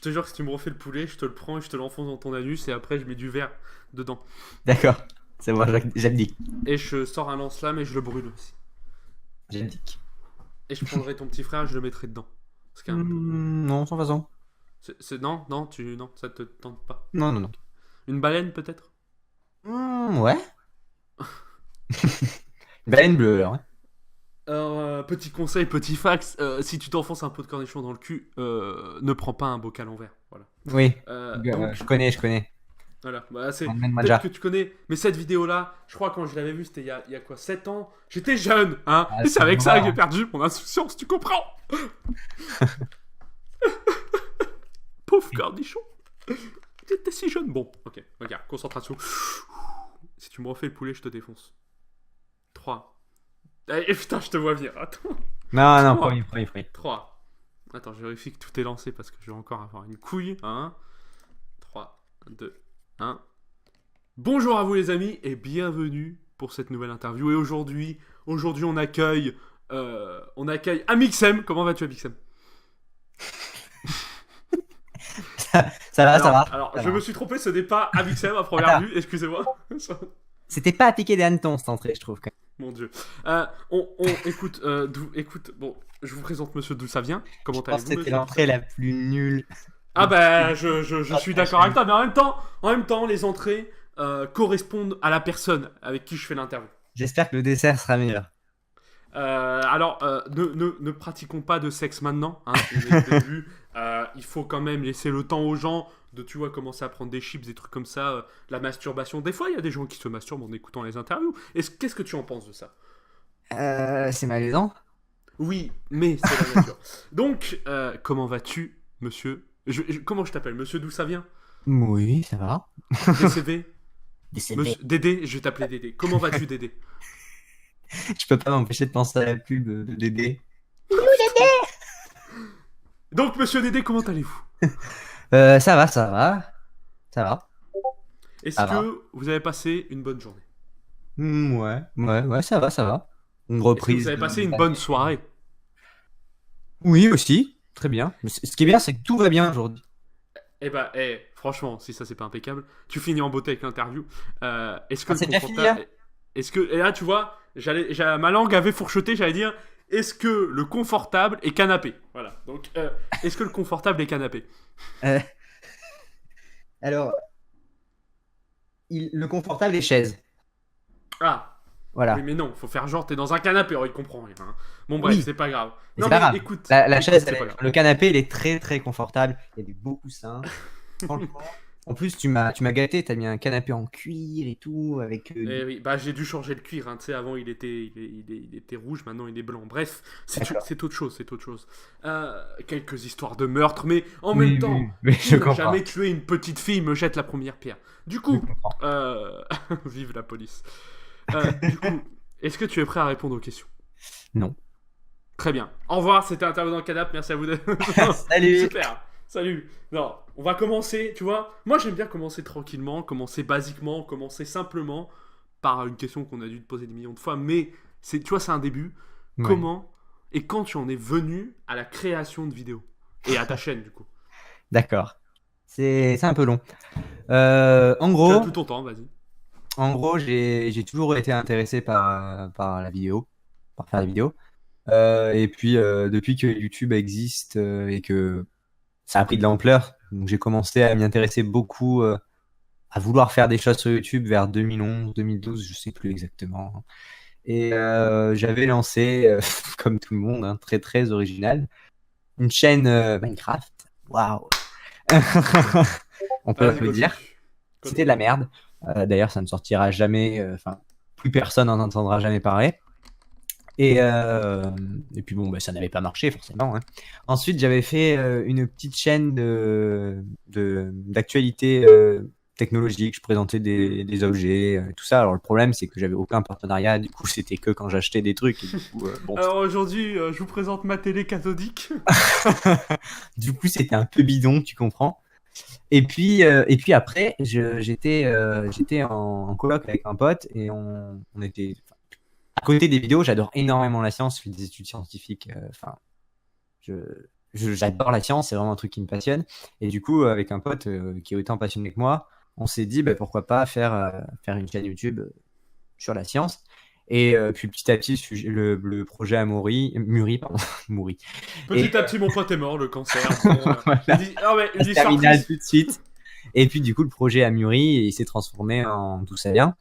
te jure que si tu me refais le poulet, je te le prends et je te l'enfonce dans ton anus et après je mets du verre dedans. D'accord. C'est bon, j'abdique. Et je sors un lance-flamme et je le brûle aussi. J'abdique. Et je prendrai ton petit frère et je le mettrai dedans. Parce qu'un- Non, sans façon. Non, non, non, ça te tente pas. Non, non, non. Une baleine peut-être. Ouais. Une baleine bleue, alors. Ouais. Alors, petit conseil, petit fax, si tu t'enfonces un pot de cornichon dans le cul, ne prends pas un bocal en verre. Voilà. Oui. Donc, Je connais, je connais. voilà. Bah, c'est Emmène-moi peut-être que déjà. tu connais, mais cette vidéo-là, je crois quand je l'avais vue, c'était il y a quoi, 7 ans. J'étais jeune, hein. Ah, Et c'est ça avec ça que va. j'ai perdu mon insouciance, tu comprends? Pauvre cornichon. J'étais si jeune. Bon, ok, regarde, concentration. Si tu me refais le poulet, je te défonce. 3. Eh putain, je te vois venir. Attends. Non, non, 3. promis, promis, promis. 3. Attends, je vérifie que tout est lancé parce que je vais encore avoir une couille. 1. 3, 2, 1. Bonjour à vous les amis et bienvenue pour cette nouvelle interview. Et aujourd'hui on accueille Amixem. Comment vas-tu Amixem? Ça va, ça Alors, va. alors Ça je va. me suis trompé, ce n'est pas Amixem à première Attends, vue, excusez-moi. c'était pas à piquer des hannetons cette entrée, je trouve. Quand Mon dieu. Écoute, écoute, bon, je vous présente monsieur d'où ça vient. Je Comment pense que allez-vous c'était monsieur d'où ça l'entrée vient? la plus nulle Ah de bah, je suis toute la d'accord avec chaîne. toi, mais en même temps, les entrées correspondent à la personne avec qui je fais l'interview. J'espère que le dessert sera meilleur. Alors, ne pratiquons pas de sexe maintenant, hein, on est au début. Il faut quand même laisser le temps aux gens de, tu vois, commencer à prendre des chips, des trucs comme ça, la masturbation. Des fois, il y a des gens qui se masturbent en écoutant les interviews. Qu'est-ce que tu en penses de ça? C'est malaisant. Oui, mais c'est la nature. Donc, comment vas-tu, monsieur? Comment je t'appelle? Monsieur d'où ça vient? Oui, ça va. DCV? Décédé. Monsieur... Dédé? Je vais t'appeler Dédé. Comment vas-tu, Dédé? Je peux pas m'empêcher de penser à la pub de Dédé. Donc, monsieur Dédé, comment allez-vous? Ça va, ça va. Ça va. Est-ce Ça va. que vous avez passé une bonne journée? Ouais, ouais, ouais, ça va, ça va. Une Est-ce que vous reprise avez passé une bonne d'année. soirée? Oui, aussi. Très bien. Mais ce qui est bien, c'est que tout va bien aujourd'hui. Eh bah, franchement, si ça c'est pas impeccable, tu finis en beauté avec l'interview. Est-ce que Ah, le c'est déjà fini là? confortable. Est-ce que. Et là, tu vois, ma langue avait fourcheté, j'allais dire. Est-ce que le confortable est canapé? Voilà. Donc, est-ce que le confortable est canapé? Euh, alors, le confortable est chaise. Ah, oui, Voilà. mais non, faut faire genre, t'es dans un canapé, alors il comprend rien, hein. Bon, bref, Oui, c'est pas grave. mais Non, c'est pas mais grave. écoute, La écoute, chaise, c'est pas grave. le canapé, il est très très confortable. Il y a des beaux coussins. Franchement. En plus, tu m'as gâté. T'as mis un canapé en cuir et tout avec Eh oui, bah j'ai dû changer le cuir, hein. Tu sais, avant il était rouge, maintenant il est blanc. Bref, D'accord. c'est autre chose, c'est autre chose. Quelques histoires de meurtre, mais en même Oui, temps, oui, oui, qui je n'a comprends. jamais tué une petite fille me jette la première pierre. Du Je coup, comprends. vive la police. Du coup, est-ce que tu es prêt à répondre aux questions? Non. Très bien. Au revoir, c'était Interview dans le Canap, merci à vous. Salut. Super, salut. Non, on va commencer, tu vois. Moi j'aime bien commencer tranquillement, commencer basiquement, commencer simplement par une question qu'on a dû te poser des millions de fois, mais tu vois, c'est un début. Ouais. Comment et quand tu en es venu à la création de vidéos? Et à ta chaîne, du coup. D'accord. C'est un peu long. En Tu as gros, tout ton temps, vas-y. j'ai toujours été intéressé par la vidéo, par faire des vidéos. Et puis depuis que YouTube existe et que ça a pris de l'ampleur, donc j'ai commencé à m'y intéresser beaucoup, à vouloir faire des choses sur YouTube vers 2011, 2012, je sais plus exactement. Et j'avais lancé, comme tout le monde, hein, très très original, une chaîne Minecraft. Waouh! On peut Vas-y, continue. applaudir. C'était de Continue. la merde. D'ailleurs, ça ne sortira jamais. Enfin, plus personne n'en entendra jamais parler. Et, euh, et puis bon, bah, ça n'avait pas marché forcément, hein. Ensuite, j'avais fait une petite chaîne d'actualité technologique. Je présentais des objets, tout ça. Alors le problème, c'est que j'avais aucun partenariat. Du coup, c'était que quand j'achetais des trucs. Et du coup, bon, Alors aujourd'hui, je vous présente ma télé cathodique. du coup, c'était un peu bidon, tu comprends. Et puis après, j'étais en coloc avec un pote et on était à côté des vidéos. J'adore énormément la science, je fais des études scientifiques. Enfin, je j'adore la science, c'est vraiment un truc qui me passionne. Et du coup, avec un pote qui est autant passionné que moi, on s'est dit bah, pourquoi pas faire une chaîne YouTube sur la science. Et puis petit à petit, le projet a mûri, pardon, mûri. Et Petit à petit, mon pote est mort, le cancer. Bon, voilà, ah ouais, une passe histoire terminale triste. tout de suite. Et puis du coup, le projet a mûri et il s'est transformé en D'où ça vient.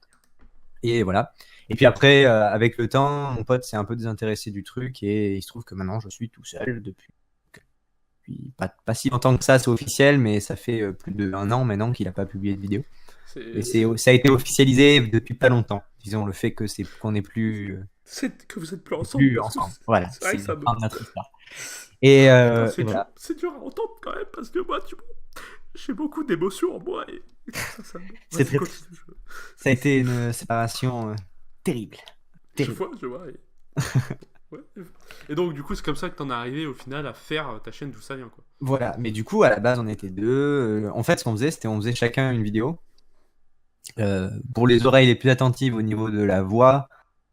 Et voilà. Et puis après, avec le temps, mon pote s'est un peu désintéressé du truc et il se trouve que maintenant, je suis tout seul depuis pas si longtemps que ça, c'est officiel, mais ça fait plus d'un an maintenant qu'il n'a pas publié de vidéo. Et ça a été officialisé depuis pas longtemps. Disons le fait que qu'on n'est C'est que vous êtes plus ensemble, plus parce que ensemble. Voilà, c'est vrai c'est que la ça me. fin de notre histoire. Et, Putain, et voilà. c'est dur à entendre quand même, parce que moi, tu vois, j'ai beaucoup d'émotions en moi et ça me. C'est Vas-y, très continue. Ça a été une séparation terrible. Terrible. Je vois. Ouais. Et donc, du coup, c'est comme ça que t'en es arrivé au final à faire ta chaîne D'où ça vient, quoi. Voilà. Mais du coup, à la base, on était deux. En fait, ce qu'on faisait, c'était on faisait chacun une vidéo. Pour les oreilles les plus attentives au niveau de la voix,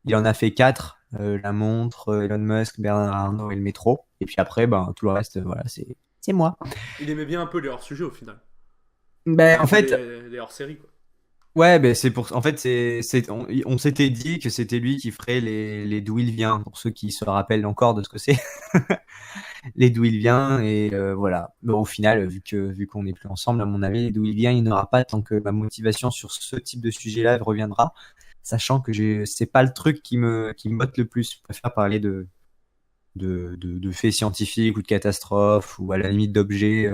il en a fait quatre. La montre, Elon Musk, Bernard Arnault et le métro. Et puis après, ben, tout le reste, voilà, c'est moi. Il aimait bien un peu les hors-sujets au final. Ben, Enfin, en fait, les hors-séries, quoi. ouais, ben c'est pour. En fait, on s'était dit que c'était lui qui ferait les d'où il vient, pour ceux qui se rappellent encore de ce que c'est, les d'où il vient. Et voilà. Bon, au final, vu qu'on n'est plus ensemble, à mon avis, les d'où il vient, il n'aura pas tant que ma motivation sur ce type de sujet-là reviendra, sachant que c'est pas le truc qui me botte le plus. Je préfère parler de faits scientifiques ou de catastrophes ou à la limite d'objets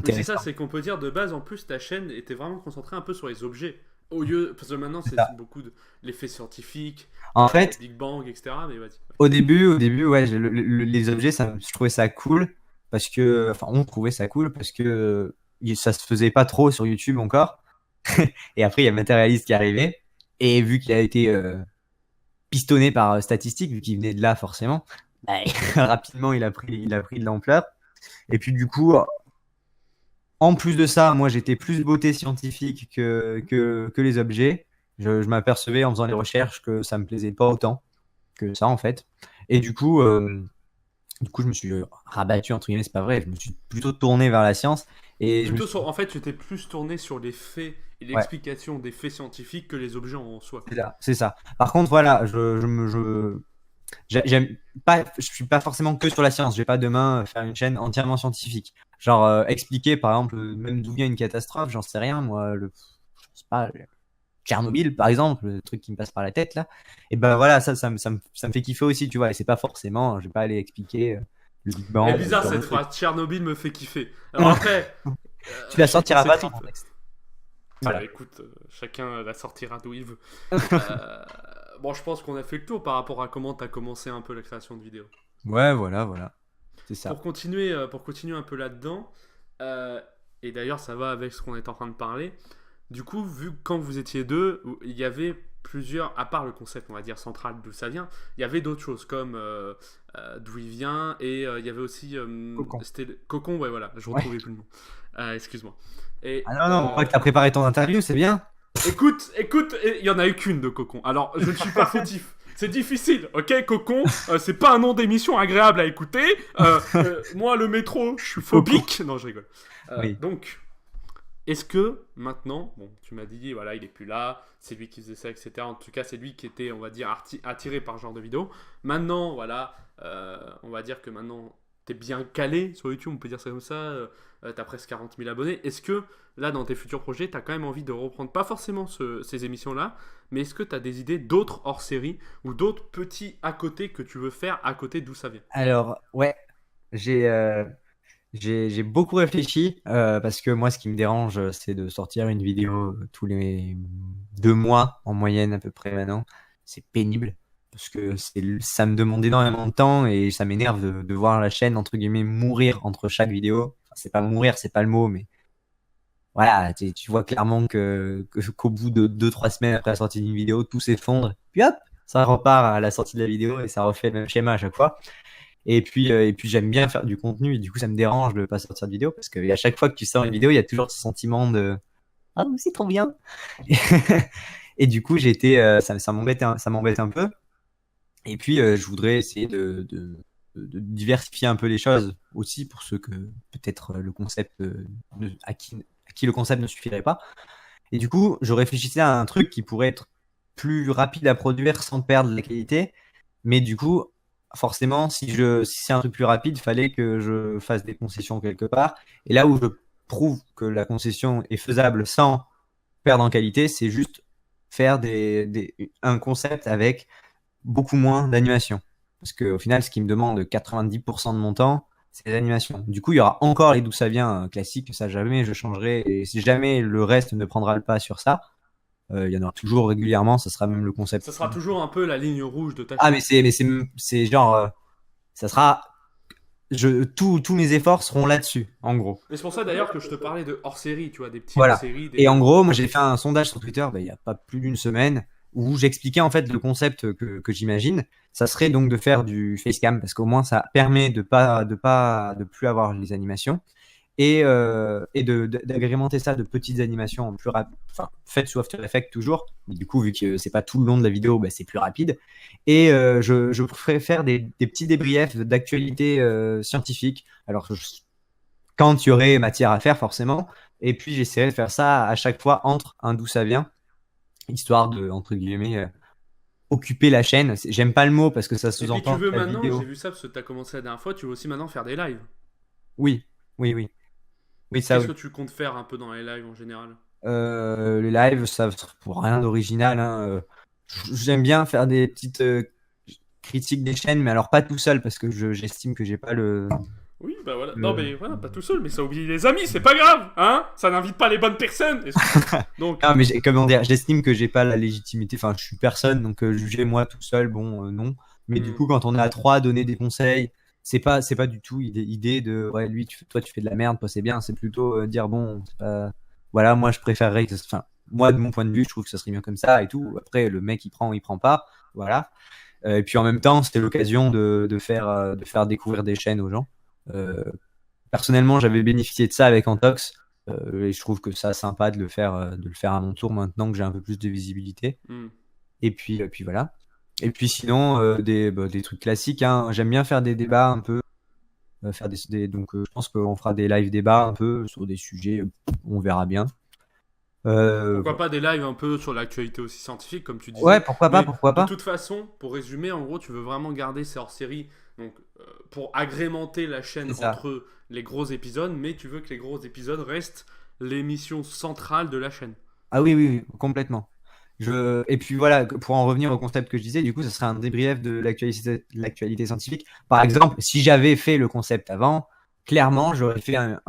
Mais c'est ça, intéressants. c'est qu'on peut dire de base, en plus, ta chaîne était vraiment concentrée un peu sur les objets. Au lieu. Parce que maintenant, C'est c'est ça. beaucoup de l'effet scientifique, En fait, Big Bang, etc. Mais vas-y. au début, ouais, les objets, je trouvais ça cool parce que, enfin, on trouvait ça cool parce que ça se faisait pas trop sur YouTube encore. Et après, il y a Matérialiste qui est arrivé. Et vu qu'il a été pistonné par Statistique, vu qu'il venait de là forcément, bah, rapidement, il a pris de l'ampleur. Et puis du coup, en plus de ça, moi, j'étais plus beauté scientifique que les objets. Je m'apercevais en faisant les recherches que ça me plaisait pas autant que ça, en fait. Et du coup, je me suis rabattu, entre guillemets, c'est pas vrai, je me suis plutôt tourné vers la science. Et je me Plutôt suis. sur. En fait, tu t'es plus tourné sur les faits et Ouais, l'explication des faits scientifiques que les objets en soi, c'est quoi. ça. C'est ça. Par contre, voilà, j'aime pas, je suis pas forcément que sur la science. Je vais pas demain faire une chaîne entièrement scientifique. Genre, expliquer, par exemple, même d'où vient une catastrophe, j'en sais rien, moi, je sais pas, Tchernobyl, par exemple, le truc qui me passe par la tête, là. Et ben voilà, ça me fait kiffer aussi, tu vois. Et c'est pas forcément, je vais pas aller expliquer le Big Elle est Bang, ce bizarre genre de cette truc. phrase. Tchernobyl me fait kiffer. Alors après, Tu la chacun sortiras ses pas, ton tripes. texte. Voilà. Écoute, chacun la sortira d'où il veut. Euh, bon, je pense qu'on a fait le tour par rapport à comment t'as commencé un peu la création de vidéos. Ouais, voilà, voilà. C'est ça. Pour continuer un peu là-dedans, euh, et d'ailleurs ça va avec ce qu'on est en train de parler, du coup, vu que quand vous étiez deux, il y avait plusieurs, à part le concept, on va dire, central d'où ça vient, il y avait d'autres choses comme d'où il vient, et il y avait aussi, Cocon. c'était Cocon, ouais, voilà, je Ouais. retrouvais plus le nom. Excuse-moi. Et Ah non, non, on voit que t'as préparé ton interview, c'est bien. écoute, il y en a eu qu'une de Cocon. Alors, je ne suis pas fautif. C'est difficile, ok, Cocon, c'est pas un nom d'émission agréable à écouter. Moi, le métro, je suis Cocon. phobique. Non, je rigole. Oui. Donc, est-ce que maintenant, bon, tu m'as dit, voilà, il est plus là, c'est lui qui faisait ça, etc. En tout cas, c'est lui qui était, on va dire, attiré par ce genre de vidéo. Maintenant, voilà, on va dire que maintenant, t'es bien calé sur YouTube, on peut dire ça comme ça. T'as presque 40 000 abonnés. Est-ce que là, dans tes futurs projets, t'as quand même envie de reprendre, pas forcément ces émissions-là, mais est-ce que t'as des idées d'autres hors-série ou d'autres petits à côté que tu veux faire à côté d'où ça vient? Alors, ouais, j'ai j'ai beaucoup réfléchi parce que moi, ce qui me dérange, c'est de sortir une vidéo tous les 2 mois en moyenne à peu près maintenant. C'est pénible parce que ça me demande énormément de temps et ça m'énerve de voir la chaîne entre guillemets mourir entre chaque vidéo. Enfin, c'est pas mourir, c'est pas le mot, mais voilà, tu vois clairement qu'au bout de 2, 3 semaines après la sortie d'une vidéo, tout s'effondre. Puis hop, ça repart à la sortie de la vidéo et ça refait le même schéma à chaque fois. Et puis j'aime bien faire du contenu et du coup ça me dérange de pas sortir de vidéo parce que à chaque fois que tu sors une vidéo, il y a toujours ce sentiment de ah oui, c'est trop bien. Et du coup ça m'embête un peu. Et puis je voudrais essayer de diversifier un peu les choses aussi pour ceux que peut-être le concept à qui le concept ne suffirait pas. Et du coup, je réfléchissais à un truc qui pourrait être plus rapide à produire sans perdre la qualité. Mais du coup, forcément, si c'est un truc plus rapide, il fallait que je fasse des concessions quelque part. Et là où je prouve que la concession est faisable sans perdre en qualité, c'est juste faire un concept avec beaucoup moins d'animation. Parce qu'au final, ce qui me demande 90% de mon temps, c'est l'animation. Du coup, il y aura encore les d'où ça vient classiques, ça jamais je changerai, et si jamais le reste ne prendra le pas sur ça, il y en aura toujours régulièrement, ça sera même le concept. Ça sera toujours un peu la ligne rouge de ta Ah, chaîne. mais c'est genre, ça sera, tous mes efforts seront là-dessus, en gros. Et c'est pour ça d'ailleurs que je te parlais de hors-série, tu vois, des petits Voilà. hors-série. Et en gros, moi j'ai fait un sondage sur Twitter, il y a pas plus d'une semaine, où j'expliquais en fait le concept que j'imagine. Ça serait donc de faire du facecam, parce qu'au moins ça permet de plus avoir les animations et d'agrémenter ça de petites animations plus rapides, enfin faites sous After Effects toujours, mais du coup vu que c'est pas tout le long de la vidéo, bah, c'est plus rapide. Et je préfère des petits débriefs d'actualité scientifique. Alors quand il y aurait matière à faire forcément, et puis j'essaierai de faire ça à chaque fois entre un d'où ça vient, histoire de entre guillemets occuper la chaîne. J'aime pas le mot parce que ça Et puis tu sous-entend veux que la maintenant, j'ai vidéo. vu ça parce que tu as commencé la dernière fois, tu veux aussi maintenant faire des lives. Oui, oui, oui, oui, ça Qu'est-ce oui. que tu comptes faire un peu dans les lives en général? Le live, ça pour rien d'original, hein. J'aime bien faire des petites critiques des chaînes, mais alors pas tout seul parce que j'estime que j'ai pas Oui, bah voilà. Non, le... mais voilà, pas tout seul, mais ça oublie les amis, c'est pas grave, hein? Ça n'invite pas les bonnes personnes. Donc, Non, mais comment dire, j'estime que j'ai pas la légitimité. Enfin, je suis personne, donc juger moi tout seul, bon, non. Mais du hmm, coup, quand on est à trois, donner des conseils, c'est pas du tout idée de, ouais, lui, toi, tu fais de la merde, toi, c'est bien. C'est plutôt dire, bon, c'est pas, voilà, moi, je préférerais enfin, moi, de mon point de vue, je trouve que ça serait bien comme ça et tout. Après, le mec, il prend pas, voilà. Et puis en même temps, c'était l'occasion de faire découvrir des chaînes aux gens. Euh, Personnellement, j'avais bénéficié de ça avec Antox. Et je trouve que ça sympa de le faire à mon tour maintenant que j'ai un peu plus de visibilité. hmm. Et puis voilà. Et puis sinon, des trucs classiques, hein. J'aime bien faire des débats un peu. Donc je pense qu'on fera des live débats un peu sur des sujets, on verra bien. Pourquoi Voilà. pas des lives un peu sur l'actualité aussi scientifique, comme tu Ouais, disais. pourquoi pas, Mais pourquoi de pas. toute façon, pour résumer, en gros, tu veux vraiment garder ces hors-séries donc, pour agrémenter la chaîne C'est ça. entre les gros épisodes, mais tu veux que les gros épisodes restent l'émission centrale de la chaîne. Ah oui, oui, oui, complètement. Et puis voilà, pour en revenir au concept que je disais, du coup, ça serait un débrief de l'actualité scientifique. Par exemple, si j'avais fait le concept avant, clairement, j'aurais fait un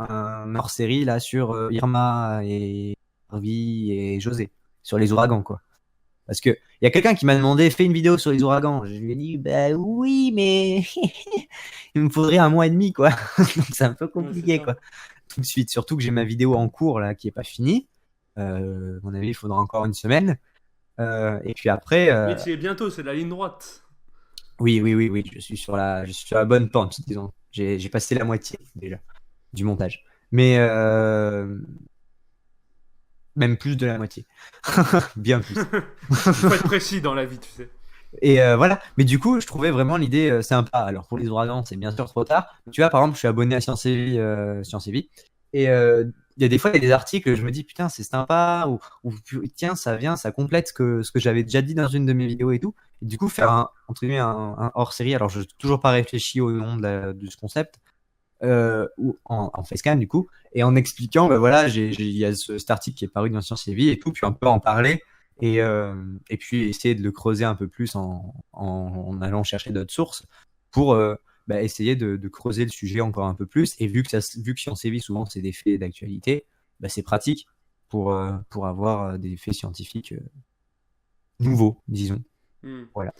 hors-série là sur Irma et Harvey et José, sur les ouragans, quoi. Parce que il y a quelqu'un qui m'a demandé, fais une vidéo sur les ouragans. Je lui ai dit, bah oui, mais il me faudrait un mois et demi, quoi. Donc c'est un peu Ouais, c'est compliqué, ça. quoi. Tout de suite, surtout que j'ai ma vidéo en cours là qui est pas finie. À mon avis, il faudra encore une semaine. Et puis après, Mais tu y es bientôt, c'est la ligne droite. oui, oui, oui, oui, je suis sur la bonne pente, disons. J'ai passé la moitié déjà du montage, mais même plus de la moitié, bien plus. Il faut être précis dans la vie, tu sais. Et voilà. Mais du coup, je trouvais vraiment l'idée sympa. Alors pour les ouragans, c'est bien sûr trop tard. Tu vois, par exemple, je suis abonné à Science et Vie, et il y a des fois, il y a des articles, je me dis putain, c'est sympa, ou tiens, ça complète ce que j'avais déjà dit dans une de mes vidéos et tout. Et du coup, faire entre guillemets un hors-série. Alors, je n'ai toujours pas réfléchi au nom de ce concept, ou en facecam du coup, et en expliquant, ben voilà, il y a cet article qui est paru dans Science et Vie et tout, puis on peut en parler et puis essayer de le creuser un peu plus en allant chercher d'autres sources pour essayer de creuser le sujet encore un peu plus. Et vu que Science et Vie souvent c'est des faits d'actualité, c'est pratique pour avoir des faits scientifiques nouveaux, disons. Hmm. Voilà.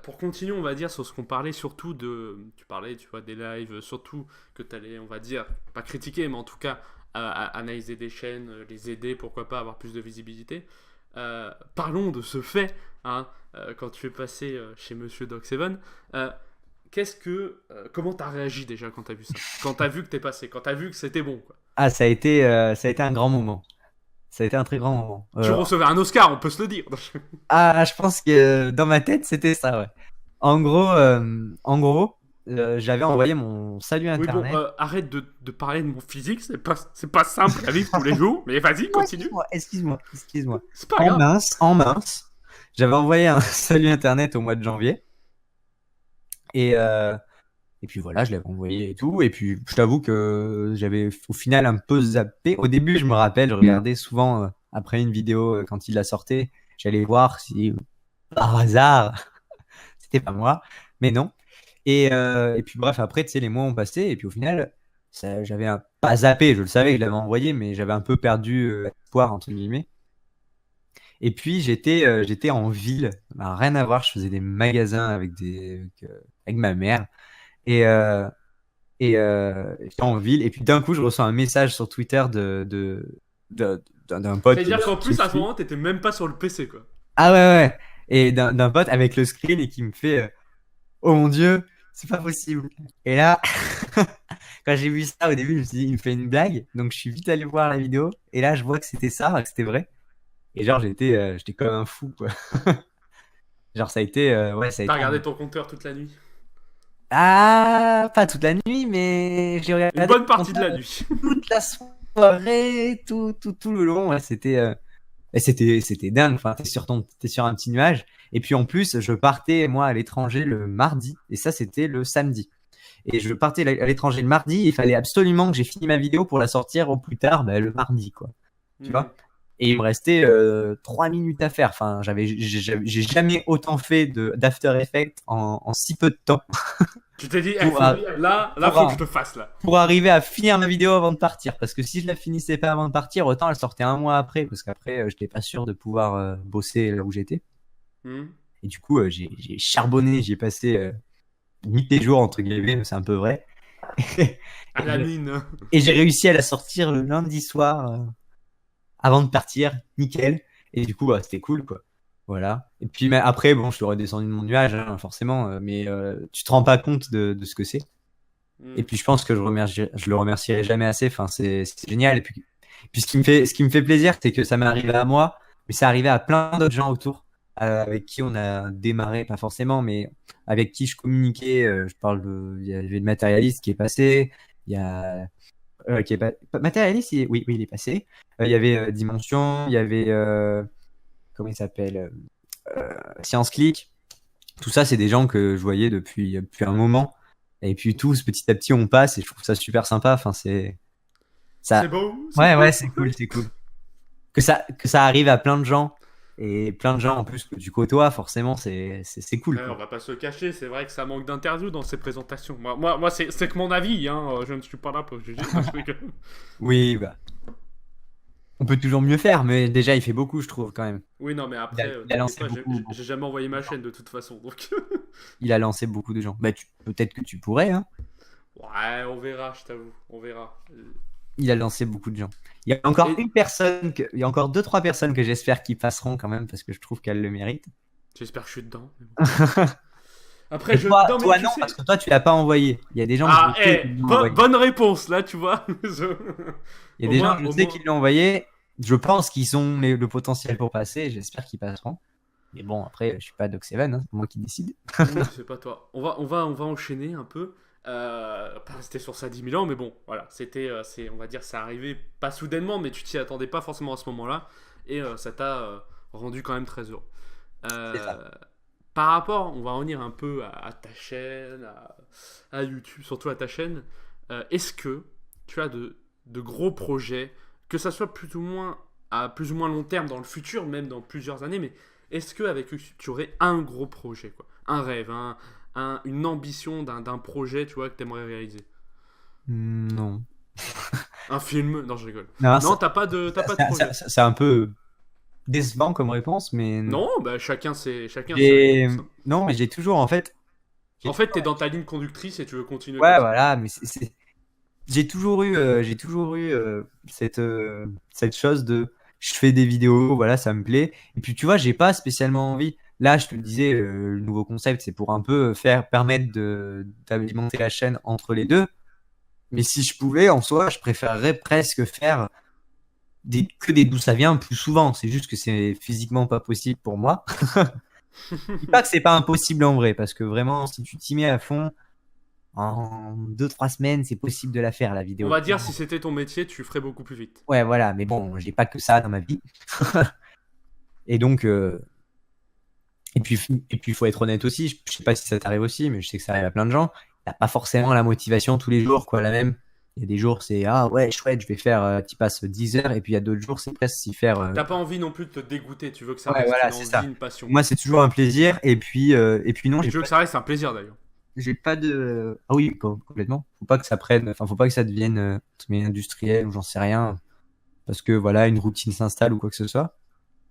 Pour continuer, on va dire, sur ce qu'on parlait surtout de. Tu parlais, tu vois, des lives, surtout que tu allais, on va dire, pas critiquer, mais en tout cas, analyser des chaînes, les aider, pourquoi pas avoir plus de visibilité. Parlons de ce fait, hein, quand tu es passé chez Monsieur Doc Seven. Comment t'as réagi déjà quand t'as vu ça? Quand t'as vu que t'es passé, quand t'as vu que c'était bon, quoi. Ah, ça a été un grand moment. Ça a été un très grand moment. Tu recevais un Oscar, on peut se le dire. Je pense que dans ma tête, c'était ça, ouais. En gros, j'avais envoyé mon salut Oui, bon, internet. arrête de parler de mon physique, c'est pas simple à vivre tous les jours, mais vas-y, continue. Excuse-moi. C'est pas grave. En mince, j'avais envoyé un salut internet au mois de janvier. Et, euh, et puis voilà, je l'avais envoyé et tout. Et puis je t'avoue que j'avais au final un peu zappé. Au début, je me rappelle, je regardais souvent après une vidéo quand il la sortait. J'allais voir si par hasard c'était pas moi. Mais non. Et puis bref, après, tu sais, les mois ont passé. Et puis au final, j'avais pas zappé, je le savais que je l'avais envoyé, mais j'avais un peu perdu espoir, entre guillemets. Et puis j'étais en ville, bah, rien à voir, je faisais des magasins avec ma mère. Et, euh, j'étais en ville. Et puis d'un coup, je reçois un message sur Twitter d'un pote C'est-à-dire qu'en qui me plus, à ce suit. moment, t'étais même pas sur le PC, quoi. Ah ouais, ouais. Et d'un pote avec le screen et qui me fait oh mon Dieu, c'est pas possible. Et là, quand j'ai vu ça au début, je me suis dit, il me fait une blague. Donc je suis vite allé voir la vidéo. Et là, je vois que c'était ça, que c'était vrai. Et genre, j'étais comme un fou, quoi. Genre, ouais, ça a T'as été regardé ton compteur toute la nuit. Ah, pas toute la nuit, mais j'ai Une regardé bonne mon partie de compteur la nuit. toute la soirée, tout le long. Ouais, c'était dingue. Enfin, t'es sur un petit nuage. Et puis en plus, je partais moi à l'étranger le mardi, et ça c'était le samedi. Et je partais à l'étranger le mardi. Il fallait absolument que j'ai fini ma vidéo pour la sortir au plus tard, bah, le mardi, quoi. Tu Hmm. vois? Et il me restait 3 minutes à faire. Enfin, j'ai jamais autant fait d'After Effects en si peu de temps Tu t'es dit, pour, là, pour, faut que je te fasse, là. pour arriver à finir ma vidéo avant de partir. Parce que si je la finissais pas avant de partir, autant elle sortait un mois après. Parce qu'après, je n'étais pas sûr de pouvoir bosser là où j'étais. Hmm. Et du coup, j'ai charbonné, j'ai passé nuit et jour, entre guillemets, mais c'est un peu vrai. À et la je- mine. et j'ai réussi à la sortir le lundi soir avant de partir, nickel. Et du coup, bah, c'était cool, quoi. Voilà. Et puis mais après, bon, je suis redescendu de mon nuage, hein, forcément, mais tu te rends pas compte de ce que c'est. Et Hmm. puis je pense que je le remercierai jamais assez. Enfin, c'est génial. Et puis ce qui me fait plaisir, c'est que ça m'est arrivé à moi, mais ça arrivé à plein d'autres gens autour, avec qui on a démarré, pas forcément, mais avec qui je communiquais. Il y avait le matérialiste qui est passé, il y a qui est matérialiste, oui, oui, il est passé. Il y avait Dimension, il y avait comment il s'appelle, Science Click. Tout ça, c'est des gens que je voyais depuis un moment. Et puis tous, petit à petit, on passe et je trouve ça super sympa. Enfin, c'est C'est ça. beau, c'est Ouais, cool. ouais, c'est cool. Que ça arrive à plein de gens et plein de gens en plus que tu côtoies, forcément, c'est cool, Ouais, on quoi. va pas se le cacher, c'est vrai que ça manque d'interviews dans ces présentations. Moi c'est que mon avis, hein. Je ne suis pas là pour juger. Je rigole. Oui, bah, on peut toujours mieux faire, mais déjà, il fait beaucoup, je trouve, quand même. Oui, non, mais après, Il a t'inquiète lancé pas, j'ai beaucoup, j'ai beaucoup. jamais envoyé ma chaîne de toute façon, donc. Il a lancé beaucoup de gens. Bah, peut-être que tu pourrais, hein. Ouais, on verra, je t'avoue, on verra. Il a lancé beaucoup de gens. Il y a encore Et il y a encore deux, trois personnes que j'espère qui passeront quand même parce que je trouve qu'elles le méritent. j'espère que je suis dedans. Mais bon. Après, Et toi, non, mais toi tu non, sais. parce que toi tu l'as pas envoyé. Il y a des gens que je Ah, sais qui l'ont envoyé. bonne réponse, là, tu vois. Il y a Au des gens moins, que je au sais moins. qui l'ont envoyé. Je pense qu'ils ont le potentiel pour passer. J'espère qu'ils passeront. Mais bon, après, je suis pas Doc Seven, hein, c'est moi qui décide. Oui, c'est pas toi. On va enchaîner un peu. Pas rester sur ça 10 000 ans, mais bon, voilà. On va dire, ça arrivé pas soudainement, mais tu t'y attendais pas forcément à ce moment-là. Et ça t'a rendu quand même très heureux. C'est ça. Euh, Par rapport, on va revenir un peu à ta chaîne, à YouTube, surtout à ta chaîne. Est-ce que tu as de gros projets, que ça soit plus ou moins à plus ou moins long terme dans le futur, même dans plusieurs années, mais est-ce qu'avec YouTube, tu aurais un gros projet, quoi, un rêve, une ambition d'un projet, tu vois, que tu aimerais réaliser? Non. Un film? Non, je rigole. Non, Non, t'as pas de projet. c'est un peu décevant comme réponse, mais Non, bah chacun ses réponses, hein. non, mais j'ai toujours en fait. J'ai En fait, toujours t'es dans ta ligne conductrice et tu veux continuer Ouais, comme ça. voilà, mais j'ai toujours eu cette chose de je fais des vidéos, voilà, ça me plaît. Et puis tu vois, j'ai pas spécialement envie. Là, je te le disais, le nouveau concept, c'est pour un peu permettre d'alimenter la chaîne entre les deux. Mais si je pouvais, en soi, je préférerais presque faire que des d'où ça vient plus souvent. C'est juste que c'est physiquement pas possible pour moi. Je dis pas que c'est pas impossible en vrai, parce que vraiment, si tu t'y mets à fond, en 2-3 semaines, c'est possible de la faire, la On vidéo. va dire, si c'était ton métier, tu ferais beaucoup plus vite. Ouais, voilà, mais bon, j'ai pas que ça dans ma vie. Et donc, et puis, il faut être honnête aussi. Je sais pas si ça t'arrive aussi, mais je sais que ça arrive à plein de gens. T'as pas forcément la motivation tous les jours, quoi, la même. Il y a des jours, c'est ah ouais, chouette, je vais faire, tu passes 10 heures, et puis il y a d'autres jours, c'est presque s'y faire. T'as pas envie non plus de te dégoûter, tu veux que ça Ouais, reste voilà, une c'est envie, ça. une passion. Moi, c'est toujours un plaisir, et puis non, Et tu veux que ça reste un plaisir d'ailleurs. j'ai pas de. Ah oui, complètement. Faut pas que ça prenne, enfin, faut pas que ça devienne industriel ou j'en sais rien, parce que voilà, une routine s'installe ou quoi que ce soit.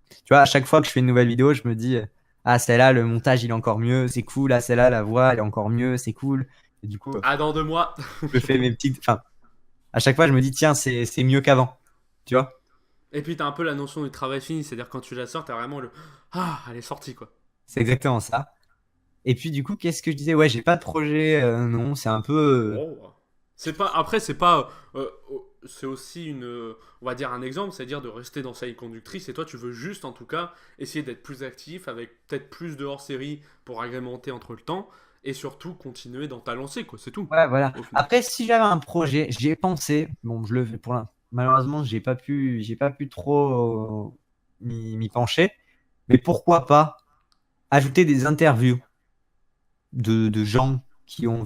Tu vois, à chaque fois que je fais une nouvelle vidéo, je me dis, ah, celle-là, le montage, il est encore mieux, c'est cool. Ah, celle-là, la voix, elle est encore mieux, c'est cool. Et du coup, Ah, dans 2 mois. je fais mes petites. Enfin, à chaque fois, je me dis, tiens, c'est mieux qu'avant. Tu vois? Et puis t'as un peu la notion du travail fini, c'est-à-dire quand tu la sors, t'as vraiment le ah, elle est sortie quoi. C'est exactement ça. Et puis, du coup, qu'est-ce que je disais? Ouais, j'ai pas de projet, non, c'est un peu. Oh. C'est pas après c'est pas c'est aussi une on va dire un exemple, c'est-à-dire de rester dans sa ligne conductrice et toi tu veux juste en tout cas essayer d'être plus actif avec peut-être plus de hors-série pour agrémenter entre le temps et surtout continuer dans ta lancée quoi, c'est tout. Ouais, voilà. Au final. Après, si j'avais un projet, j'y ai pensé. Bon, je le fais pour l'instant. Malheureusement, j'ai pas pu trop m'y pencher. Mais pourquoi pas ajouter des interviews de gens qui ont un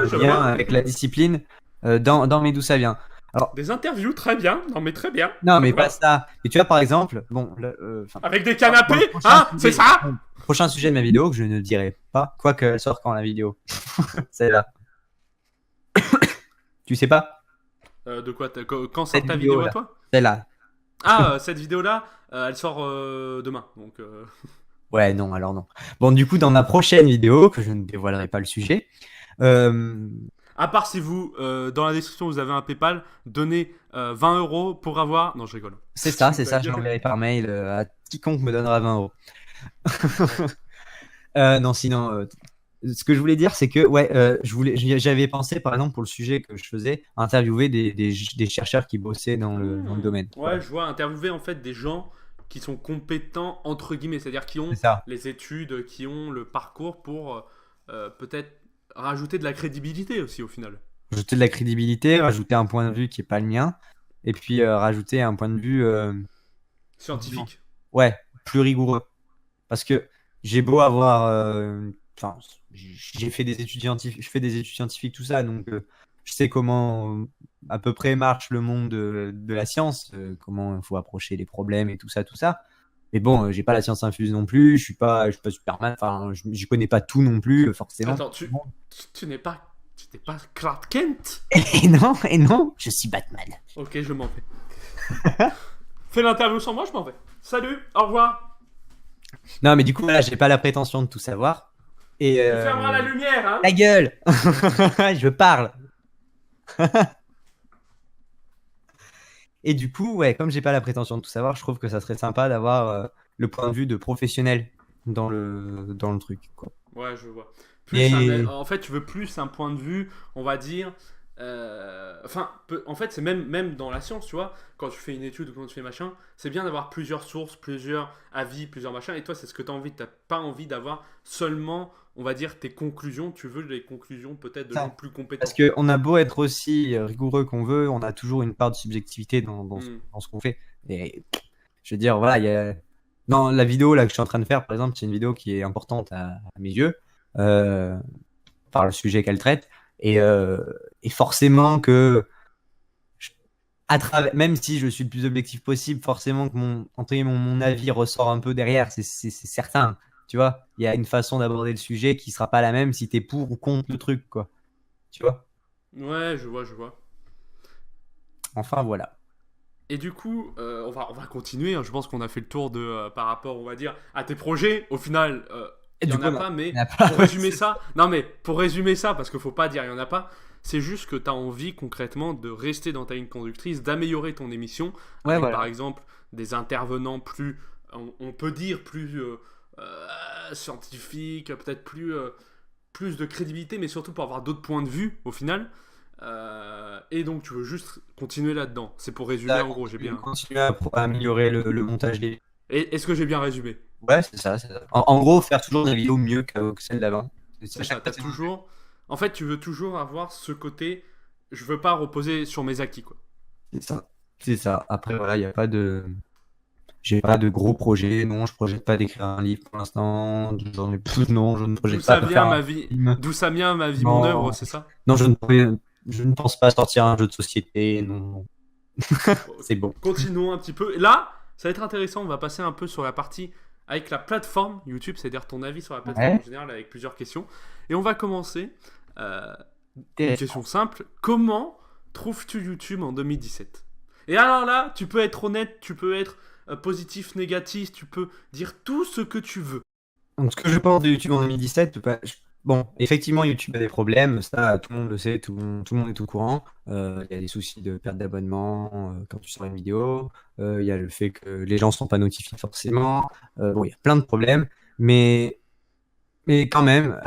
Oui, je lien vois. avec la discipline dans Mais d'où ça vient. Alors, Des interviews très bien, non mais très bien. non, Je mais pas vois. ça. Mais tu vois, par exemple, bon, Avec des dans le canapés, hein, c'est ça. prochain sujet de ma vidéo que je ne dirai pas, quoique elle sort quand la vidéo. C'est là. Tu sais pas? De quoi quand sort Cette ta vidéo vidéo à là. toi? C'est là. Ah, cette vidéo là, elle sort demain. Donc Ouais, non, alors non. Bon, du coup, dans ma prochaine vidéo, que je ne dévoilerai pas le sujet, euh, à part si vous, dans la description, vous avez un PayPal, donnez 20 euros pour avoir. Non, je rigole. c'est Ta ça, je gueule. l'enverrai par mail à quiconque me donnera 20 euros. Non, sinon, ce que je voulais dire, c'est que, ouais, j'avais pensé, par exemple, pour le sujet que je faisais, à interviewer des chercheurs qui bossaient dans le domaine. Ouais, je vois interviewer en fait des gens qui sont compétents, entre guillemets, c'est-à-dire qui C'est ont ça. les études, qui ont le parcours pour peut-être rajouter de la crédibilité aussi au final. Rajouter de la crédibilité, rajouter un point de vue qui est pas le mien, et puis rajouter un point de vue, disons, Scientifique. ouais, plus rigoureux. Parce que j'ai beau avoir, enfin, j'ai fait des études scientifiques, je fais des études scientifiques, tout ça, donc je sais comment à peu près marche le monde de la science, comment il faut approcher les problèmes et tout ça, tout ça. Mais bon, j'ai pas la science infuse non plus, je suis pas Superman, enfin, je connais pas tout non plus, forcément. Attends, tu n'es pas Clark Kent? Et non, je suis Batman. Ok, je m'en vais. Fais l'interview sans moi, je m'en vais. Salut, au revoir. Non, mais du coup, là, j'ai pas la prétention de tout savoir. Et Tu fermeras la lumière, hein. ta gueule, je parle. Et du coup, ouais, comme j'ai pas la prétention de tout savoir, je trouve que ça serait sympa d'avoir le point de vue de professionnel dans le truc, quoi. Ouais, je vois. Et En fait, tu veux plus un point de vue, on va dire. Enfin, en fait, c'est même dans la science, tu vois. Quand tu fais une étude ou quand tu fais machin, c'est bien d'avoir plusieurs sources, plusieurs avis, plusieurs machins. Et toi, c'est ce que tu as envie. Tu pas envie d'avoir seulement, on va dire, tes conclusions. Tu veux les conclusions peut-être de ça, gens plus compétents. parce que on a beau être aussi rigoureux qu'on veut, on a toujours une part de subjectivité Hmm. dans ce qu'on fait. Et je veux dire, voilà, il y a dans la vidéo là que je suis en train de faire, par exemple, c'est une vidéo qui est importante à mes yeux. Euh, par le sujet qu'elle traite. Et forcément que, à travers, même si je suis le plus objectif possible, forcément que entre guillemets, mon avis ressort un peu derrière, c'est certain. Tu vois, il y a une façon d'aborder le sujet qui sera pas la même si t'es pour ou contre le truc, quoi. Tu vois? Ouais, je vois, je vois. Enfin, voilà. Et du coup, on va continuer, hein. Je pense qu'on a fait le tour de par rapport, on va dire, à tes projets. Au final, Et il y du en coup, a non, pas, mais il y en a pas. pour résumer ça, non mais pour résumer ça, parce qu'il faut pas dire il y en a pas, c'est juste que tu as envie concrètement de rester dans ta ligne conductrice, d'améliorer ton émission Ouais, avec voilà. par exemple des intervenants plus, on peut dire plus scientifiques, peut-être plus de crédibilité, mais surtout pour avoir d'autres points de vue au final. Et donc tu veux juste continuer là-dedans. C'est pour résumer en gros, j'ai bien. Continuer à améliorer le montage des. Et est-ce que j'ai bien résumé? Ouais, c'est ça, c'est ça. En gros, faire toujours des vidéos mieux que celles d'avant. C'est ça, t'as toujours En fait, tu veux toujours avoir ce côté, je veux pas reposer sur mes acquis, quoi. C'est ça. C'est ça. Après, voilà, il y a pas de. J'ai pas de gros projets. Non, je projette pas d'écrire un livre pour l'instant. J'en ai plus. Non, je ne projette pas de faire un film. D'où ça vient ma vie, mon œuvre, Non, c'est ça? non, je ne pense pas sortir un jeu de société. Non, non. Bon, C'est bon. continuons un petit peu. Là, ça va être intéressant, on va passer un peu sur la partie avec la plateforme YouTube, c'est-à-dire ton avis sur la plateforme en Ouais. général avec plusieurs questions. Et on va commencer. euh, une Intéressant. question simple. Comment trouves-tu YouTube en 2017? Et alors là, tu peux être honnête, tu peux être positif, négatif, tu peux dire tout ce que tu veux. Donc, ce que je pense de YouTube en 2017, bon, effectivement, YouTube a des problèmes, ça, tout le monde le sait, tout le monde est au courant. Il y a des soucis de perte d'abonnement quand tu sors une vidéo. Il y a le fait que les gens sont pas notifiés forcément. Bon, il y a plein de problèmes, mais, mais quand même,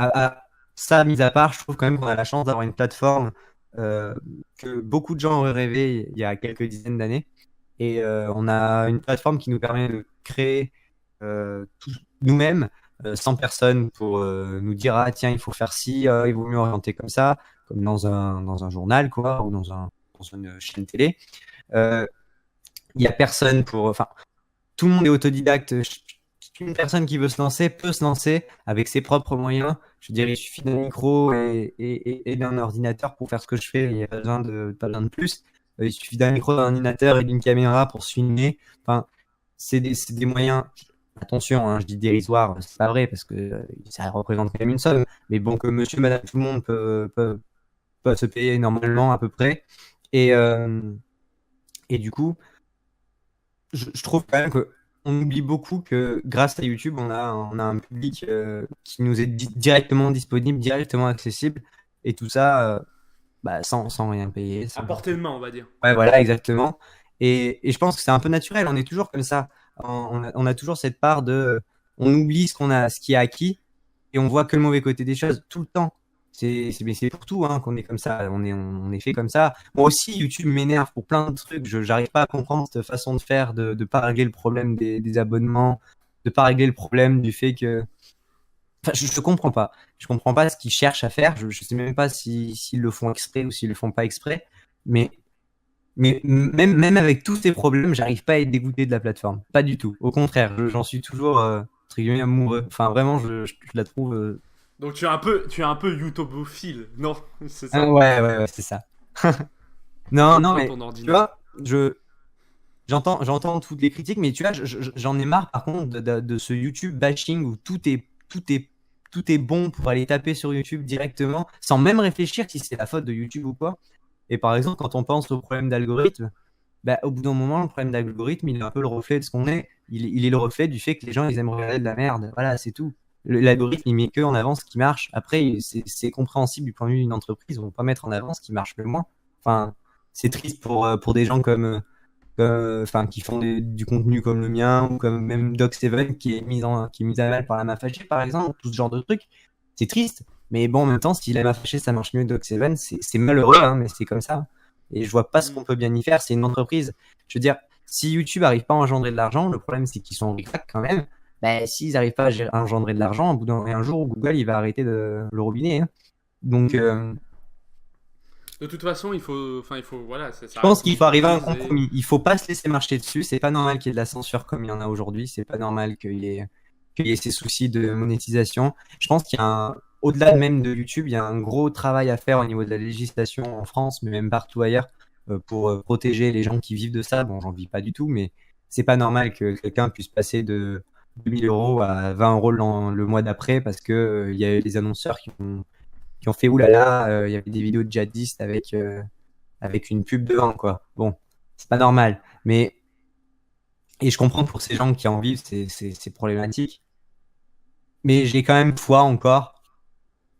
ça, mis à part, je trouve quand même qu'on a la chance d'avoir une plateforme euh, que beaucoup de gens auraient rêvé il y a quelques dizaines d'années. Et on a une plateforme qui nous permet de créer tout nous-mêmes, sans personne pour nous dire ah tiens il faut faire ci, il vaut mieux orienter comme ça, comme dans un journal quoi, ou dans une chaîne télé. Euh, Il y a personne pour, enfin tout le monde est autodidacte. Une personne qui veut se lancer peut se lancer avec ses propres moyens. Je veux dire, il suffit d'un micro et d'un ordinateur pour faire ce que je fais. Il n'y a pas besoin de plus. Il suffit d'un micro, d'un ordinateur et d'une caméra pour se filmer. Enfin, c'est des moyens. Attention, hein, je dis dérisoire, c'est pas vrai parce que ça représente quand même une somme. Mais bon, que monsieur, madame, tout le monde peut se payer normalement à peu près. Et, euh, et du coup, je trouve quand même que on oublie beaucoup que grâce à YouTube, on a un public qui nous est directement disponible, directement accessible, et tout ça bah, sans rien payer. À portée de main, on va dire. Ouais, voilà, exactement. Et je pense que c'est un peu naturel, on est toujours comme ça. On a toujours cette part de. On oublie ce qui est acquis, et on voit que le mauvais côté des choses tout le temps. Mais c'est pour tout hein, qu'on est comme ça, on est fait comme ça. Moi aussi, YouTube m'énerve pour plein de trucs. J'arrive pas à comprendre cette façon de faire, de pas régler le problème des abonnements, de pas régler le problème du fait que. Enfin, je comprends pas. Je comprends pas ce qu'ils cherchent à faire. Je sais même pas s'ils le font exprès ou s'ils le font pas exprès. Mais, mais même avec tous ces problèmes, j'arrive pas à être dégoûté de la plateforme. Pas du tout. Au contraire, j'en suis toujours entre guillemets amoureux. Enfin, vraiment, je la trouve. Donc tu es un peu YouTubeophile, non? C'est Ah, ça? ouais, c'est ça. Non, non, Devant mais ton tu ordinateur. vois, j'entends toutes les critiques, mais tu vois, j'en ai marre par contre de ce YouTube bashing où tout est bon pour aller taper sur YouTube directement, sans même réfléchir si c'est la faute de YouTube ou quoi. Et par exemple, quand on pense au problème d'algorithme, bah, au bout d'un moment, le problème d'algorithme, il est un peu le reflet de ce qu'on est. Il est le reflet du fait que les gens, ils aiment regarder de la merde. Voilà, c'est tout. L'algorithme, il met que en avant ce qui marche. Après, c'est compréhensible du point de vue d'une entreprise. Ils vont pas mettre en avant ce qui marche le moins. Enfin, c'est triste pour des gens enfin, qui font du contenu comme le mien ou comme même Doc7 qui est mis à mal par la Mafagé, par exemple, tout ce genre de trucs. C'est triste. Mais bon, en même temps, si la Mafagé, ça marche mieux que Doc7, c'est malheureux, hein, mais c'est comme ça. Et je vois pas ce Hmm. qu'on peut bien y faire. C'est une entreprise. Je veux dire, si YouTube arrive pas à engendrer de l'argent, le problème c'est qu'ils sont ric-rac quand même. Ben, s'ils arrivent pas à engendrer de l'argent, au bout un jour, Google il va arrêter le robinet. Hein. Donc, De toute façon, il faut, voilà, je ça pense reste une qu'il faut arriver à un entreprise et compromis. Il faut pas se laisser marcher dessus. C'est pas normal qu'il y ait de la censure comme il y en a aujourd'hui. C'est pas normal qu'il y ait ces soucis de monétisation. Je pense qu'il y a au-delà même de YouTube, il y a un gros travail à faire au niveau de la législation en France, mais même partout ailleurs, pour protéger les gens qui vivent de ça. Bon, j'en vis pas du tout, mais c'est pas normal que quelqu'un puisse passer de 2000 euros à 20 euros le mois d'après parce que il y a eu des annonceurs qui ont fait oulala, il y avait des vidéos de djihadistes avec une pub devant, quoi. Bon, c'est pas normal. Et je comprends pour ces gens qui en vivent, c'est problématique. Mais j'ai quand même foi encore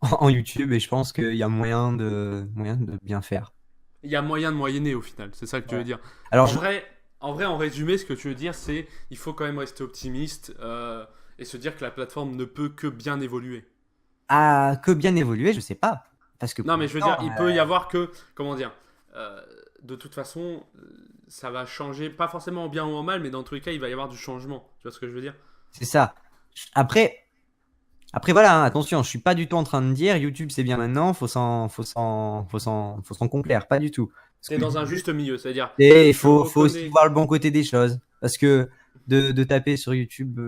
en YouTube et je pense qu'il y a moyen de bien faire. il y a moyen de moyenner au final. C'est ça que tu veux Ouais. dire. Alors, En vrai, en résumé, ce que tu veux dire, c'est il faut quand même rester optimiste et se dire que la plateforme ne peut que bien évoluer. que bien évoluer, je sais pas. Parce que Non, pour mais je veux dire, l'instant, il peut y avoir que, comment dire, de toute façon, ça va changer, pas forcément en bien ou en mal, mais dans tous les cas, il va y avoir du changement. Tu vois ce que je veux dire? c'est ça. Après, Après voilà, hein, attention, je suis pas du tout en train de dire YouTube c'est bien maintenant, faut s'en complaire, pas du tout. Parce T'es que dans un juste milieu, c'est-à-dire, et je faut aussi reconnais. voir le bon côté des choses. Parce que de taper sur YouTube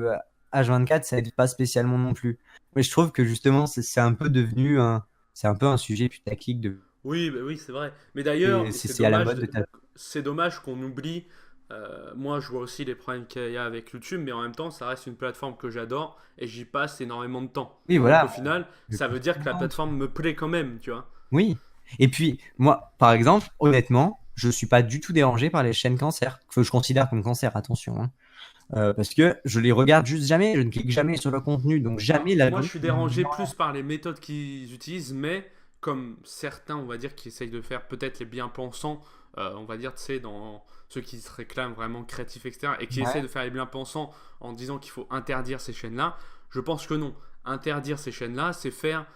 H24, ça aide pas spécialement non plus. Mais je trouve que justement, c'est un peu devenu c'est un peu un sujet putaclic de, Oui, bah oui, c'est vrai. Mais d'ailleurs, et c'est à la mode de taper. c'est dommage qu'on oublie. Moi, je vois aussi les problèmes qu'il y a avec YouTube, mais en même temps, ça reste une plateforme que j'adore et j'y passe énormément de temps. Oui, Donc au voilà. final, Je ça veut dire que la comprends. plateforme me plaît quand même, tu vois. Oui. Et puis, moi, par exemple, honnêtement, je suis pas du tout dérangé par les chaînes cancer, que je considère comme cancer, attention, hein. Parce que je les regarde juste jamais, je ne clique jamais sur le contenu, donc jamais Moi, je l'algorithme suis ne me dit dérangé rien. plus par les méthodes qu'ils utilisent, mais comme certains, on va dire, qui essayent de faire peut-être les bien-pensants, on va dire, tu sais, dans ceux qui se réclament vraiment créatifs, etc., et qui essayent Ouais. de faire les bien-pensants en disant qu'il faut interdire ces chaînes-là, je pense que non. Interdire ces chaînes-là, c'est faire